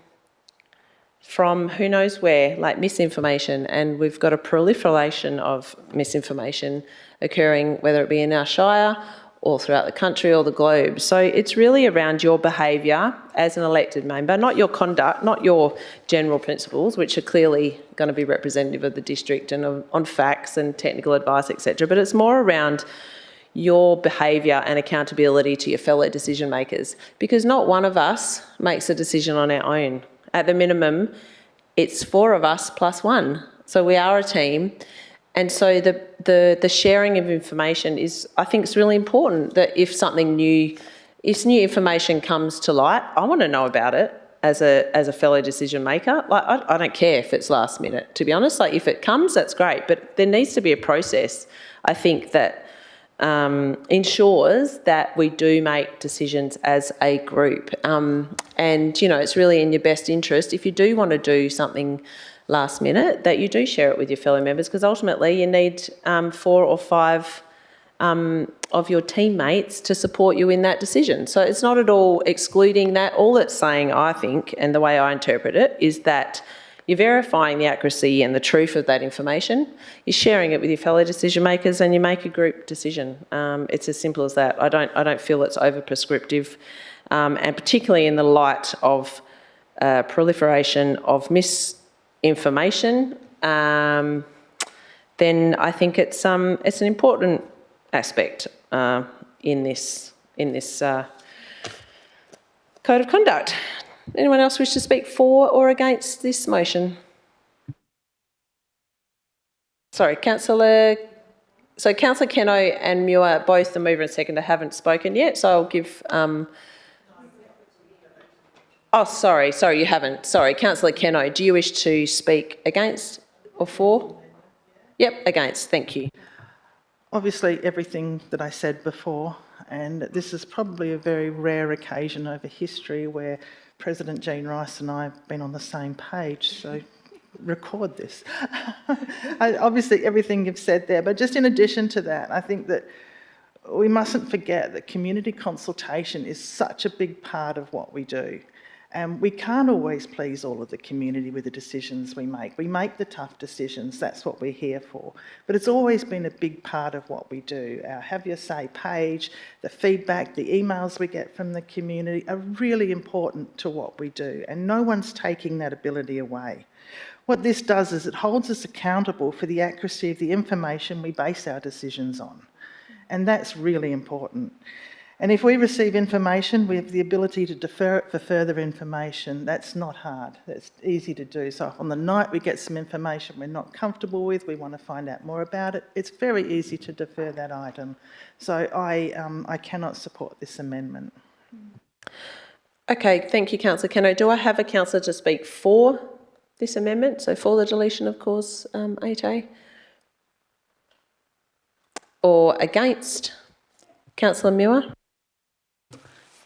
from who knows where, like misinformation, and we've got a proliferation of misinformation occurring, whether it be in our Shire or throughout the country or the globe. So it's really around your behaviour as an elected member, not your conduct, not your general principles, which are clearly going to be representative of the district and on facts and technical advice, etc. But it's more around your behaviour and accountability to your fellow decision makers, because not one of us makes a decision on our own. At the minimum, it's 4 of us plus 1. So we are a team. And so the sharing of information is, I think it's really important that if new information comes to light, I want to know about it as a fellow decision maker. I don't care if it's last minute, to be honest. If it comes, that's great. But there needs to be a process, I think, that ensures that we do make decisions as a group. And, it's really in your best interest, if you do want to do something last minute, that you do share it with your fellow members, because ultimately you need 4 or 5 of your teammates to support you in that decision. So it's not at all excluding that. All it's saying, I think, and the way I interpret it, is that you're verifying the accuracy and the truth of that information, you're sharing it with your fellow decision makers, and you make a group decision. It's as simple as that. I don't feel it's over prescriptive, and particularly in the light of proliferation of information, then I think it's an important aspect in this code of conduct. Anyone else wish to speak for or against this motion? Sorry, Councillor Keno and Muir, both the mover and seconder, haven't spoken yet, so I'll give... Oh, sorry, you haven't. Sorry, Councillor Keno, do you wish to speak against or for? Yep, against, thank you. Obviously, everything that I said before, and this is probably a very rare occasion over history where President Jean Rice and I have been on the same page, so record this. Obviously, everything you've said there, but just in addition to that, I think that we mustn't forget that community consultation is such a big part of what we do. And we can't always please all of the community with the decisions we make. We make the tough decisions, that's what we're here for. But it's always been a big part of what we do. Our Have Your Say page, the feedback, the emails we get from the community are really important to what we do, and no one's taking that ability away. What this does is it holds us accountable for the accuracy of the information we base our decisions on. And that's really important. And if we receive information, we have the ability to defer it for further information. That's not hard. That's easy to do. So on the night we get some information we're not comfortable with, we want to find out more about it, it's very easy to defer that item. So I cannot support this amendment. Okay, thank you, Councillor Keno. Do I have a councillor to speak for this amendment, so for the deletion of clause 8A? Or against? Councillor Muir?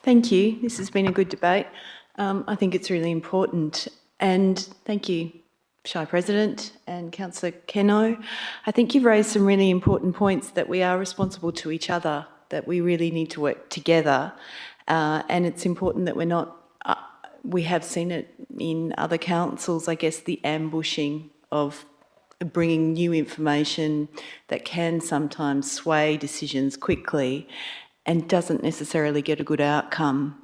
Thank you. This has been a good debate. I think it's really important. And thank you, Shire President and Councillor Keno. I think you've raised some really important points, that we are responsible to each other, that we really need to work together. And it's important that we're not... we have seen it in other councils, I guess, the ambushing of bringing new information that can sometimes sway decisions quickly and doesn't necessarily get a good outcome.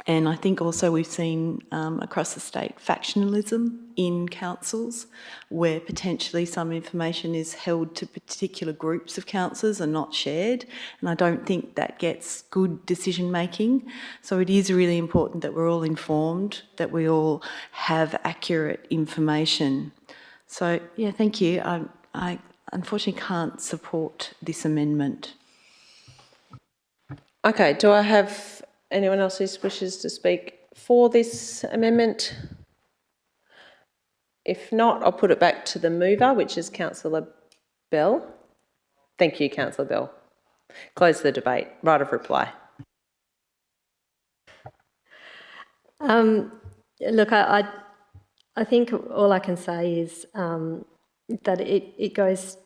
And I think also we've seen across the state factionalism in councils, where potentially some information is held to particular groups of councillors and not shared. And I don't think that gets good decision making. So it is really important that we're all informed, that we all have accurate information. So yeah, thank you. I unfortunately can't support this amendment. Okay, do I have anyone else who wishes to speak for this amendment? If not, I'll put it back to the mover, which is Councillor Bell. Thank you, Councillor Bell. Close the debate. Right of reply. Look, I think all I can say is that it goes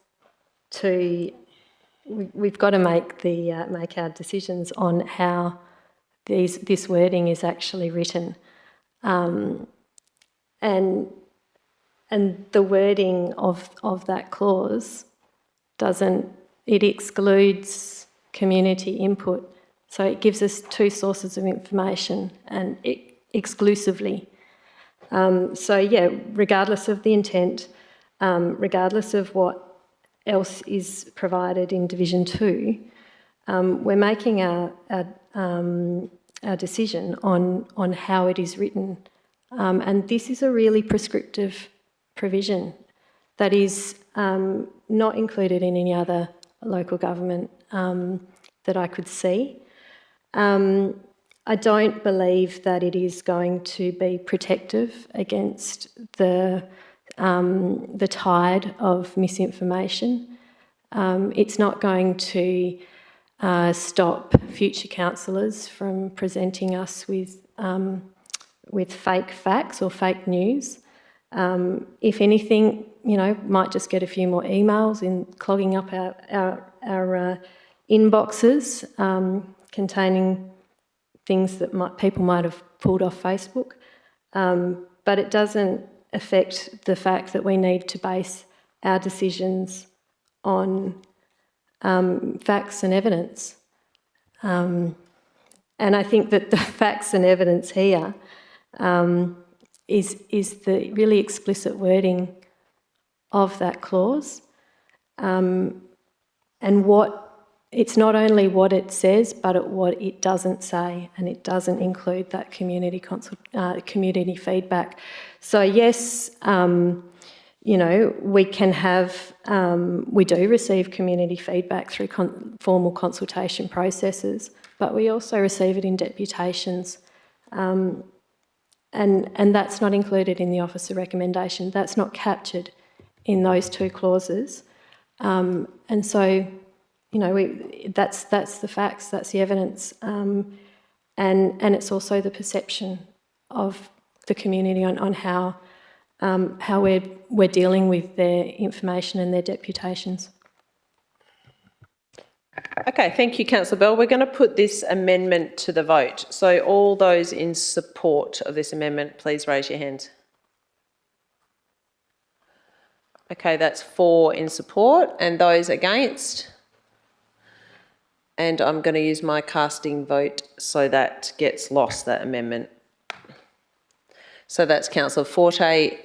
to... We've got to make our decisions on how this wording is actually written, and the wording of that clause it excludes community input, so it gives us two sources of information and exclusively. So yeah, regardless of the intent, regardless of what else is provided in Division 2, we're making our decision on how it is written. And this is a really prescriptive provision that is not included in any other local government that I could see. I don't believe that it is going to be protective against the tide of misinformation. It's not going to stop future councillors from presenting us with fake facts or fake news. If anything, might just get a few more emails in clogging up our inboxes containing things that people might have pulled off Facebook. But it doesn't affect the fact that we need to base our decisions on facts and evidence. And I think that the facts and evidence here is the really explicit wording of that clause, and it's not only what it says, but what it doesn't say, and it doesn't include that community feedback. So yes, we can have, we do receive community feedback through formal consultation processes, but we also receive it in deputations, and that's not included in the officer recommendation. That's not captured in those two clauses, and so. That's the facts, that's the evidence, and it's also the perception of the community on how we're dealing with their information and their deputations. Okay, thank you, Councillor Bell. We're going to put this amendment to the vote. So all those in support of this amendment, please raise your hands. Okay, that's 4 in support, and those against? And I'm going to use my casting vote so that gets lost, that amendment. So that's Councillor Forte,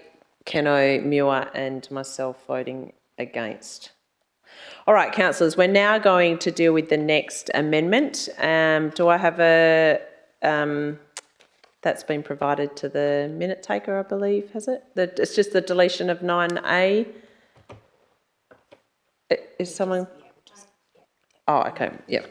Keno, Muir and myself voting against. All right, councillors, we're now going to deal with the next amendment. Do I have a... that's been provided to the minute taker, I believe, has it? It's just the deletion of 9A. Is someone... Oh, okay, yep.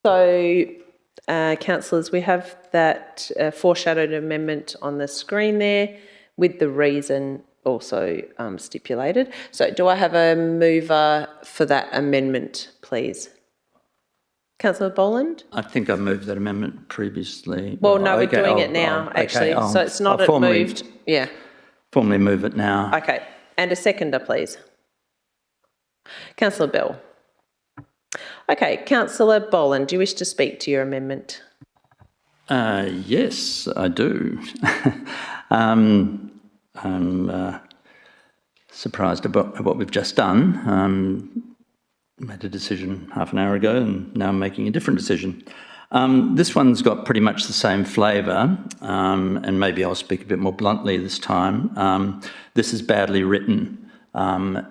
So, councillors, we have that foreshadowed amendment on the screen there with the reason also stipulated. So do I have a mover for that amendment, please? Councillor Boland? I think I moved that amendment previously. Well, no, we're doing it now, actually. Okay, so it's not moved. Yeah. Formally move it now. Okay. And a seconder, please. Councillor Bell. Okay. Councillor Boland, do you wish to speak to your amendment? Yes, I do. I'm surprised about what we've just done. Made a decision half an hour ago and now I'm making a different decision. This one's got pretty much the same flavour, and maybe I'll speak a bit more bluntly this time. This is badly written.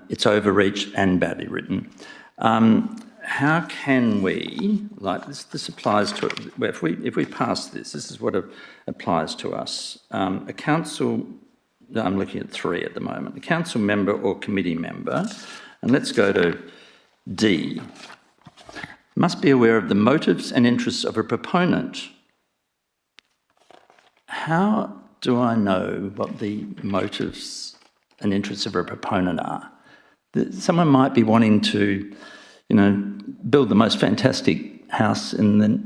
It's overreach and badly written. How can we, like this applies to, if we pass this is what it applies to us. A council, I'm looking at 3 at the moment, a council member or committee member, and let's go to D, must be aware of the motives and interests of a proponent. How do I know what the motives and interests of a proponent are? Someone might be wanting to, build the most fantastic house in the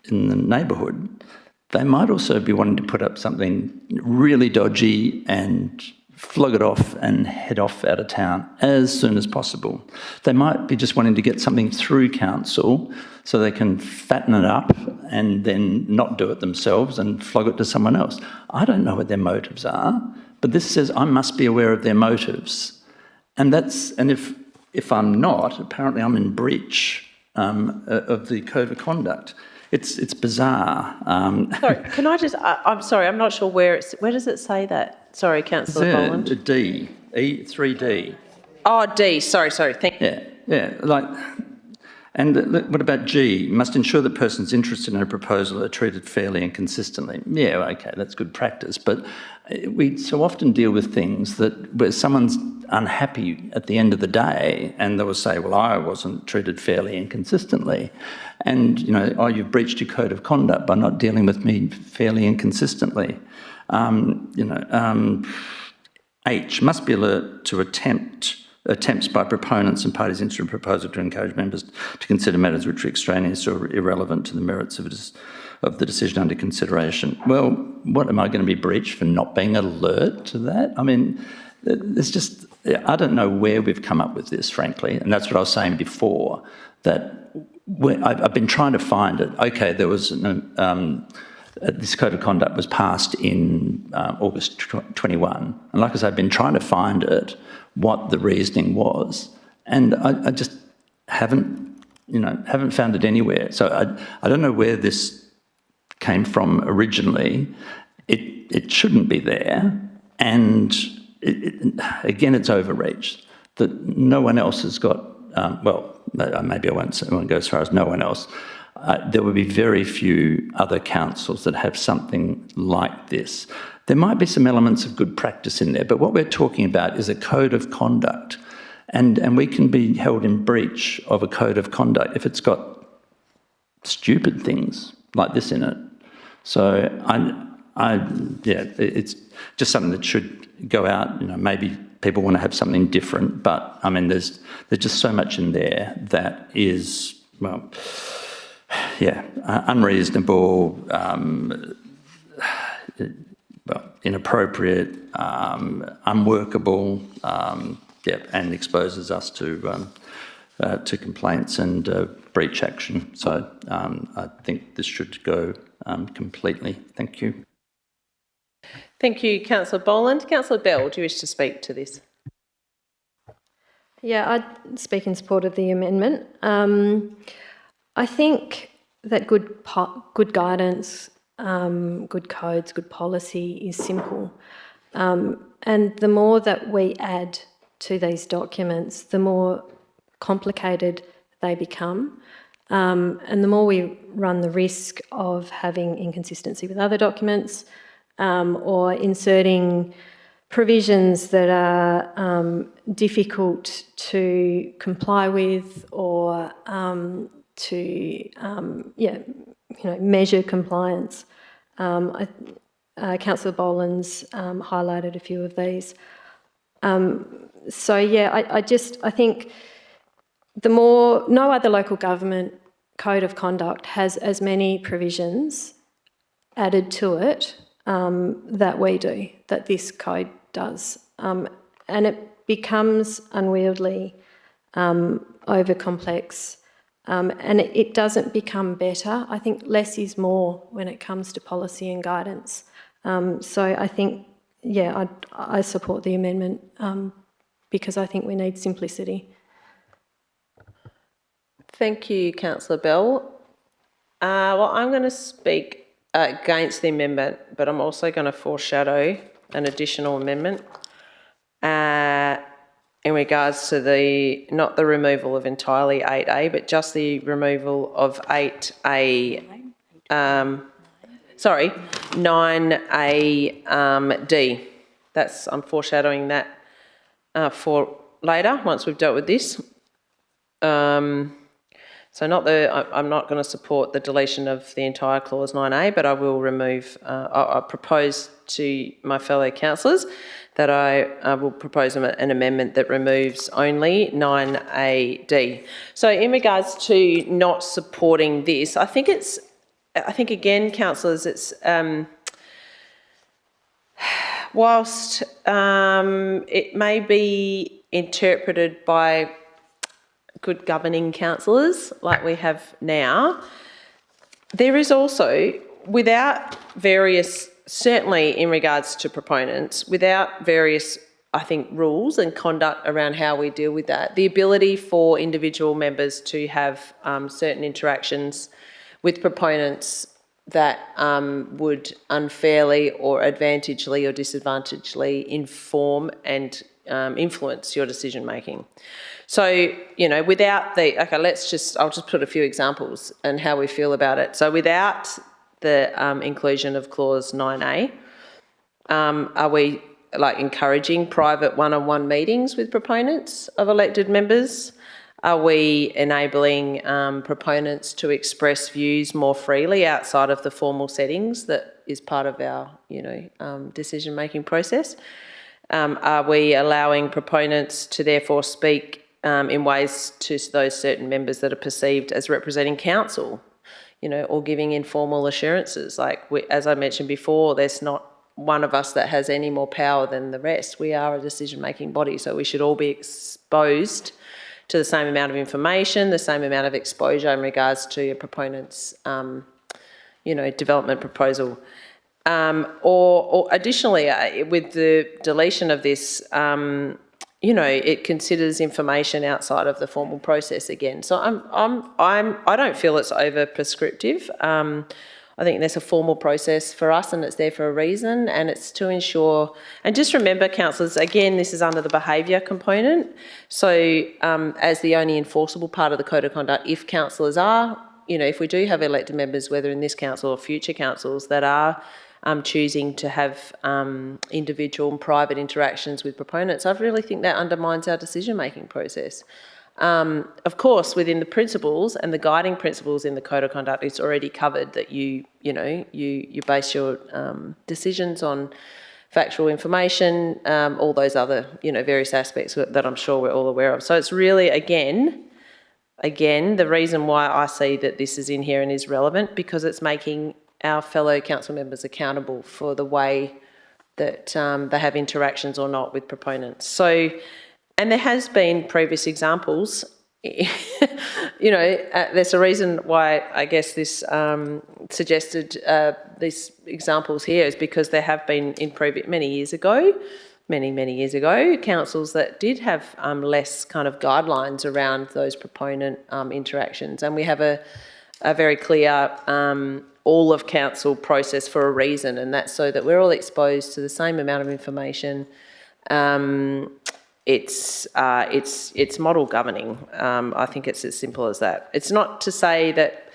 neighbourhood. They might also be wanting to put up something really dodgy and flog it off and head off out of town as soon as possible. They might be just wanting to get something through council so they can fatten it up and then not do it themselves and flog it to someone else. I don't know what their motives are, but this says I must be aware of their motives. And if I'm not, apparently I'm in breach of the code of conduct. It's bizarre. Sorry, can I just... I'm sorry, I'm not sure where does it say that? Sorry, Councillor Boland. D, 3D. Oh, D, sorry, thank you. Yeah, and what about G? Must ensure that persons interested in a proposal are treated fairly and consistently. Yeah, okay, that's good practice, but we so often deal with things where someone's unhappy at the end of the day and they will say, well, I wasn't treated fairly and consistently. And, you've breached your code of conduct by not dealing with me fairly and consistently. H, must be alert to attempts by proponents and parties interested in a proposal to encourage members to consider matters which are extraneous or irrelevant to the merits of the decision under consideration. Well, what am I going to be breached for not being alert to that? I mean, there's just... I don't know where we've come up with this, frankly, and that's what I was saying before, that I've been trying to find it. Okay, there was this code of conduct was passed in August 21. And like I said, I've been trying to find what the reasoning was, and I just haven't found it anywhere. So I don't know where this came from originally. It shouldn't be there, and again, it's overreached. That no one else has got. Maybe I won't go as far as no one else. There will be very few other councils that have something like this. There might be some elements of good practice in there, but what we're talking about is a code of conduct, and we can be held in breach of a code of conduct if it's got stupid things like this in it. So it's just something that should go out. Maybe people want to have something different, but I mean, there's just so much in there that is unreasonable, inappropriate, unworkable, and exposes us to complaints and breach action. So I think this should go completely. Thank you. Thank you, Councillor Boland. Councillor Bell, do you wish to speak to this? Yeah, I'd speak in support of the amendment. I think that good guidance, good codes, good policy is simple. And the more that we add to these documents, the more complicated they become. And the more we run the risk of having inconsistency with other documents, or inserting provisions that are difficult to comply with, or to measure compliance. Councillor Boland's highlighted a few of these. I think no other local government code of conduct has as many provisions added to it that we do, that this code does. And it becomes unwieldy, over-complex, and it doesn't become better. I think less is more when it comes to policy and guidance. So I think, I support the amendment because I think we need simplicity. Thank you, Councillor Bell. I'm going to speak against the amendment, but I'm also going to foreshadow an additional amendment in regards to not the removal of entirely 8A, but just the removal of 9AD. I'm foreshadowing that for later, once we've dealt with this. I'm not going to support the deletion of the entire clause 9A, but I will remove, I propose to my fellow councillors that I will propose an amendment that removes only 9AD. So in regards to not supporting this, I think again, councillors, it's, whilst it may be interpreted by good governing councillors like we have now, there is also, without various, certainly in regards to proponents, without various, I think, rules and conduct around how we deal with that, the ability for individual members to have certain interactions with proponents that would unfairly or advantagely or disadvantagely inform and influence your decision making. So, without I'll just put a few examples and how we feel about it. So without the inclusion of clause 9A, are we encouraging private one-on-one meetings with proponents of elected members? Are we enabling proponents to express views more freely outside of the formal settings that is part of our, decision-making process? Are we allowing proponents to therefore speak in ways to those certain members that are perceived as representing council, or giving informal assurances? As I mentioned before, there's not one of us that has any more power than the rest. We are a decision-making body, so we should all be exposed to the same amount of information, the same amount of exposure in regards to your proponent's, development proposal. Or additionally, with the deletion of this, it considers information outside of the formal process again. So I don't feel it's over prescriptive. I think there's a formal process for us and it's there for a reason, and it's to ensure, and just remember, councillors, again, this is under the behaviour component. So as the only enforceable part of the code of conduct, if councillors are, if we do have elected members, whether in this council or future councils, that are choosing to have individual and private interactions with proponents, I really think that undermines our decision-making process. Of course, within the principles and the guiding principles in the code of conduct, it's already covered that you base your decisions on factual information, all those other various aspects that I'm sure we're all aware of. So it's really again the reason why I see that this is in here and is relevant, because it's making our fellow council members accountable for the way that they have interactions or not with proponents. So. And there has been previous examples, there's a reason why I guess this suggested these examples here is because there have been in many years ago, councils that did have less kind of guidelines around those proponent interactions. And we have a very clear all of council process for a reason, and that's so that we're all exposed to the same amount of information. It's model governing. I think it's as simple as that. It's not to say that,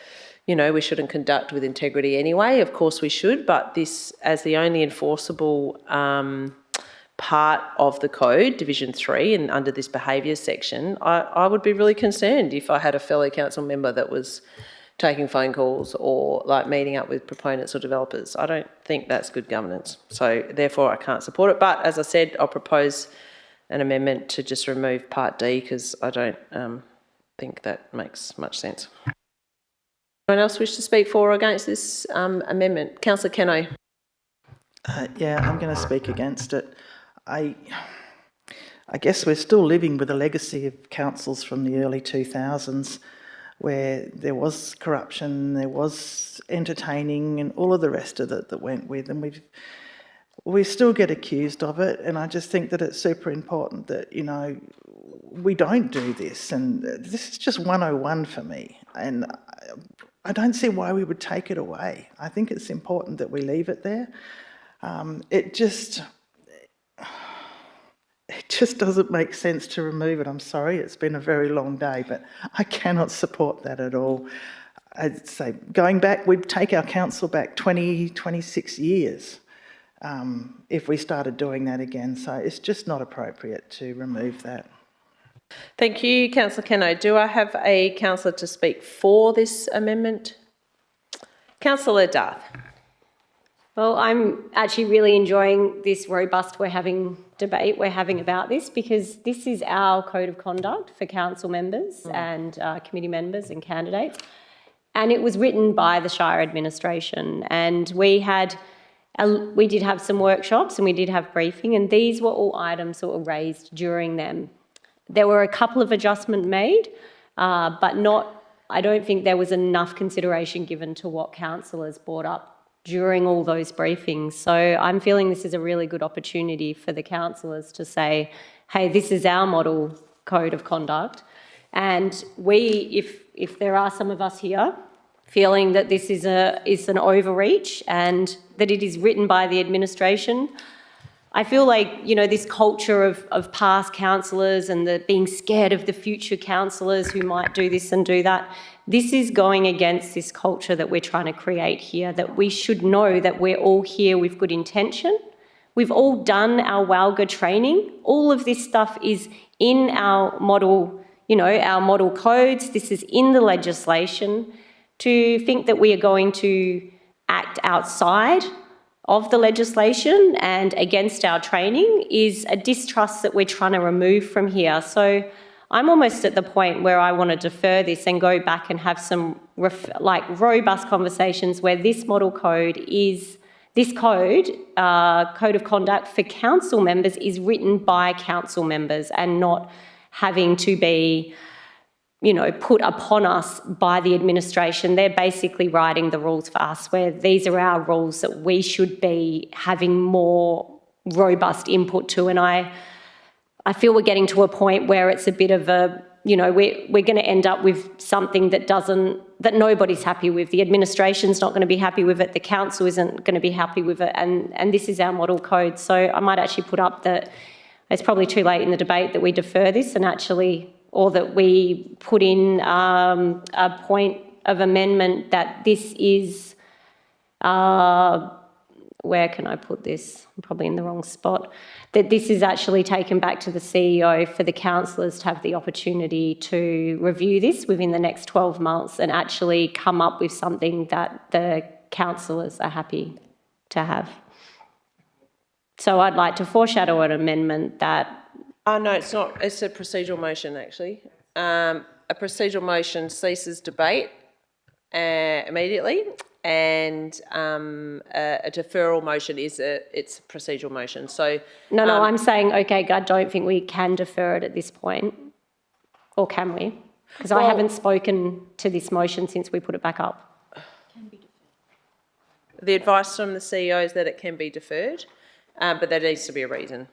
we shouldn't conduct with integrity anyway. Of course we should, but this, as the only enforceable part of the code, Division 3, and under this behaviour section, I would be really concerned if I had a fellow council member that was taking phone calls or like meeting up with proponents or developers. I don't think that's good governance. So therefore I can't support it. But as I said, I'll propose an amendment to just remove Part D, because I don't think that makes much sense. Anyone else wish to speak for or against this amendment? Councillor Keno. Yeah, I'm going to speak against it. I guess we're still living with a legacy of councils from the early 2000s where there was corruption, there was entertaining and all of the rest of it that went with, and we still get accused of it, and I just think that it's super important that, we don't do this, and this is just 101 for me, and I don't see why we would take it away. I think it's important that we leave it there. It just doesn't make sense to remove it. I'm sorry, it's been a very long day, but I cannot support that at all. I'd say going back, we'd take our council back 26 years. If we started doing that again. So it's just not appropriate to remove that. Thank you, Councillor Keno. Do I have a councillor to speak for this amendment? Councillor Darth. Well, I'm actually really enjoying this robust debate we're having about this, because this is our code of conduct for council members and committee members and candidates. And it was written by the Shire administration, and we did have some workshops and we did have briefing, and these were all items that were raised during them. There were a couple of adjustments made, but I don't think there was enough consideration given to what councillors brought up during all those briefings. So I'm feeling this is a really good opportunity for the councillors to say, hey, this is our model code of conduct. And if there are some of us here feeling that this is an overreach and that it is written by the administration, I feel like, this culture of past councillors and being scared of the future councillors who might do this and do that, this is going against this culture that we're trying to create here, that we should know that we're all here with good intention. We've all done our WALGA training. All of this stuff is in our model, our model codes. This is in the legislation. To think that we are going to act outside of the legislation and against our training is a distrust that we're trying to remove from here. So I'm almost at the point where I want to defer this and go back and have some robust conversations where this model code code of conduct for council members is written by council members and not having to be put upon us by the administration. They're basically writing the rules for us, where these are our rules that we should be having more robust input to. And I feel we're getting to a point where it's a bit of a, we're going to end up with something that nobody's happy with. The administration's not going to be happy with it. The council isn't going to be happy with it. And this is our model code. So I might actually put up that it's probably too late in the debate that we defer this and actually, or that we put in a point of amendment that this is, where can I put this? I'm probably in the wrong spot. That this is actually taken back to the CEO for the councillors to have the opportunity to review this within the next 12 months and actually come up with something that the councillors are happy to have. So I'd like to foreshadow an amendment that... No, it's not. It's a procedural motion, actually. A procedural motion ceases debate immediately, and a deferral motion it's a procedural motion. So No, I'm saying, okay, I don't think we can defer it at this point. Or can we? Because I haven't spoken to this motion since we put it back up. The advice from the CEO is that it can be deferred, but there needs to be a reason.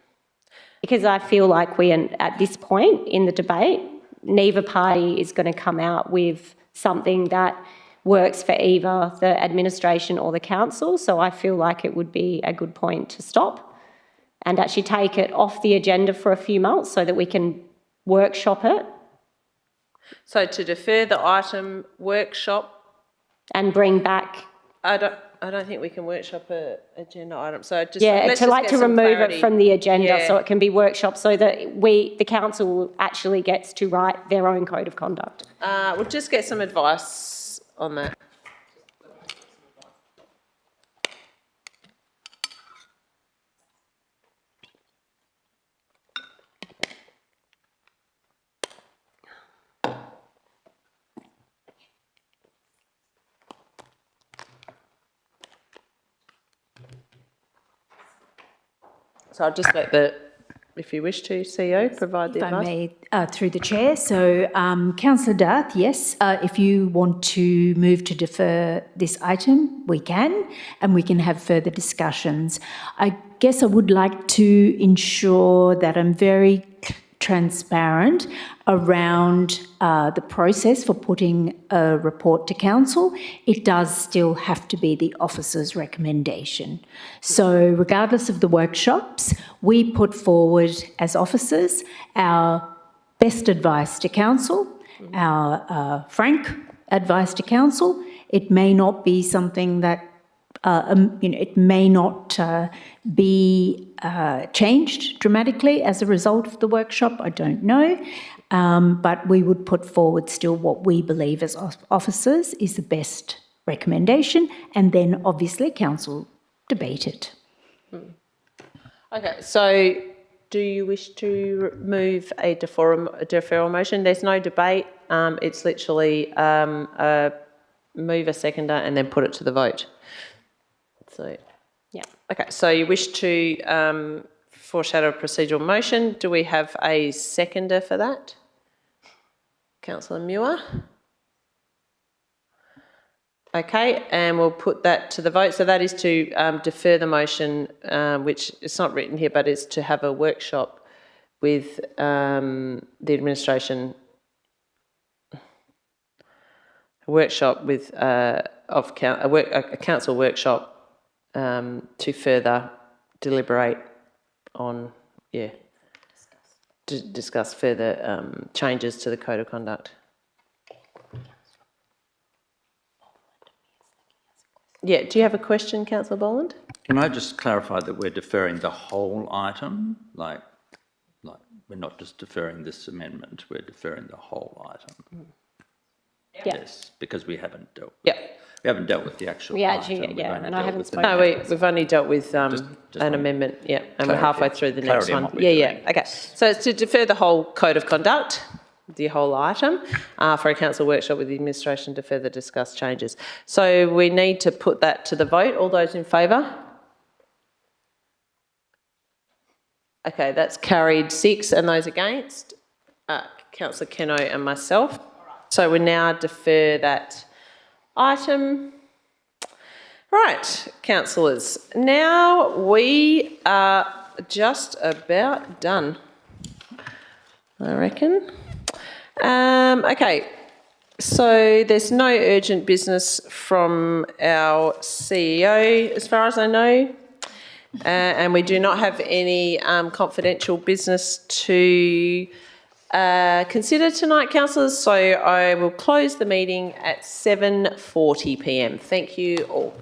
Because I feel like at this point in the debate, neither party is going to come out with something that works for either the administration or the council. So I feel like it would be a good point to stop and actually take it off the agenda for a few months so that we can workshop it. So to defer the item, workshop, and bring back... I don't think we can workshop a agenda item. So just to remove it from the agenda so it can be workshopped, so that the council actually gets to write their own code of conduct. We'll just get some advice on that. So I'll just let if you wish to, CEO, provide the advice. If I may, through the chair. So, Councillor Darth, yes, if you want to move to defer this item, we can, and we can have further discussions. I guess I would like to ensure that I'm very transparent around the process for putting a report to council. It does still have to be the officer's recommendation. So regardless of the workshops, we put forward as officers our best advice to council, our frank advice to council. It may not be something that it may not be changed dramatically as a result of the workshop, I don't know, but we would put forward still what we believe as officers is the best recommendation, and then obviously council debate it. Okay, so do you wish to move a deferral motion? There's no debate, it's literally move a seconder and then put it to the vote. So, yeah. Okay, so you wish to foreshadow a procedural motion. Do we have a seconder for that? Councillor Muir. Okay, and we'll put that to the vote. So that is to defer the motion, which it's not written here, but it's to have a workshop with the administration. A workshop with a council workshop to further deliberate on, discuss further changes to the code of conduct. Yeah, do you have a question, Councillor Boland? Can I just clarify that we're deferring the whole item? Like we're not just deferring this amendment, we're deferring the whole item? Yeah. Yes, because we haven't dealt with Yeah. We haven't dealt with the actual item. And I haven't spoken. No, we've only dealt with an amendment, and we're halfway through the next one. Okay. So it's to defer the whole code of conduct, the whole item, for a council workshop with the administration to further discuss changes. So we need to put that to the vote. All those in favour? Okay, that's carried 6, and those against? Councillor Keno and myself. So we now defer that item. Right, councillors, now we are just about done, I reckon. Okay, so there's no urgent business from our CEO, as far as I know. And we do not have any confidential business to consider tonight, councillors, so I will close the meeting at 7:40 p.m. Thank you all.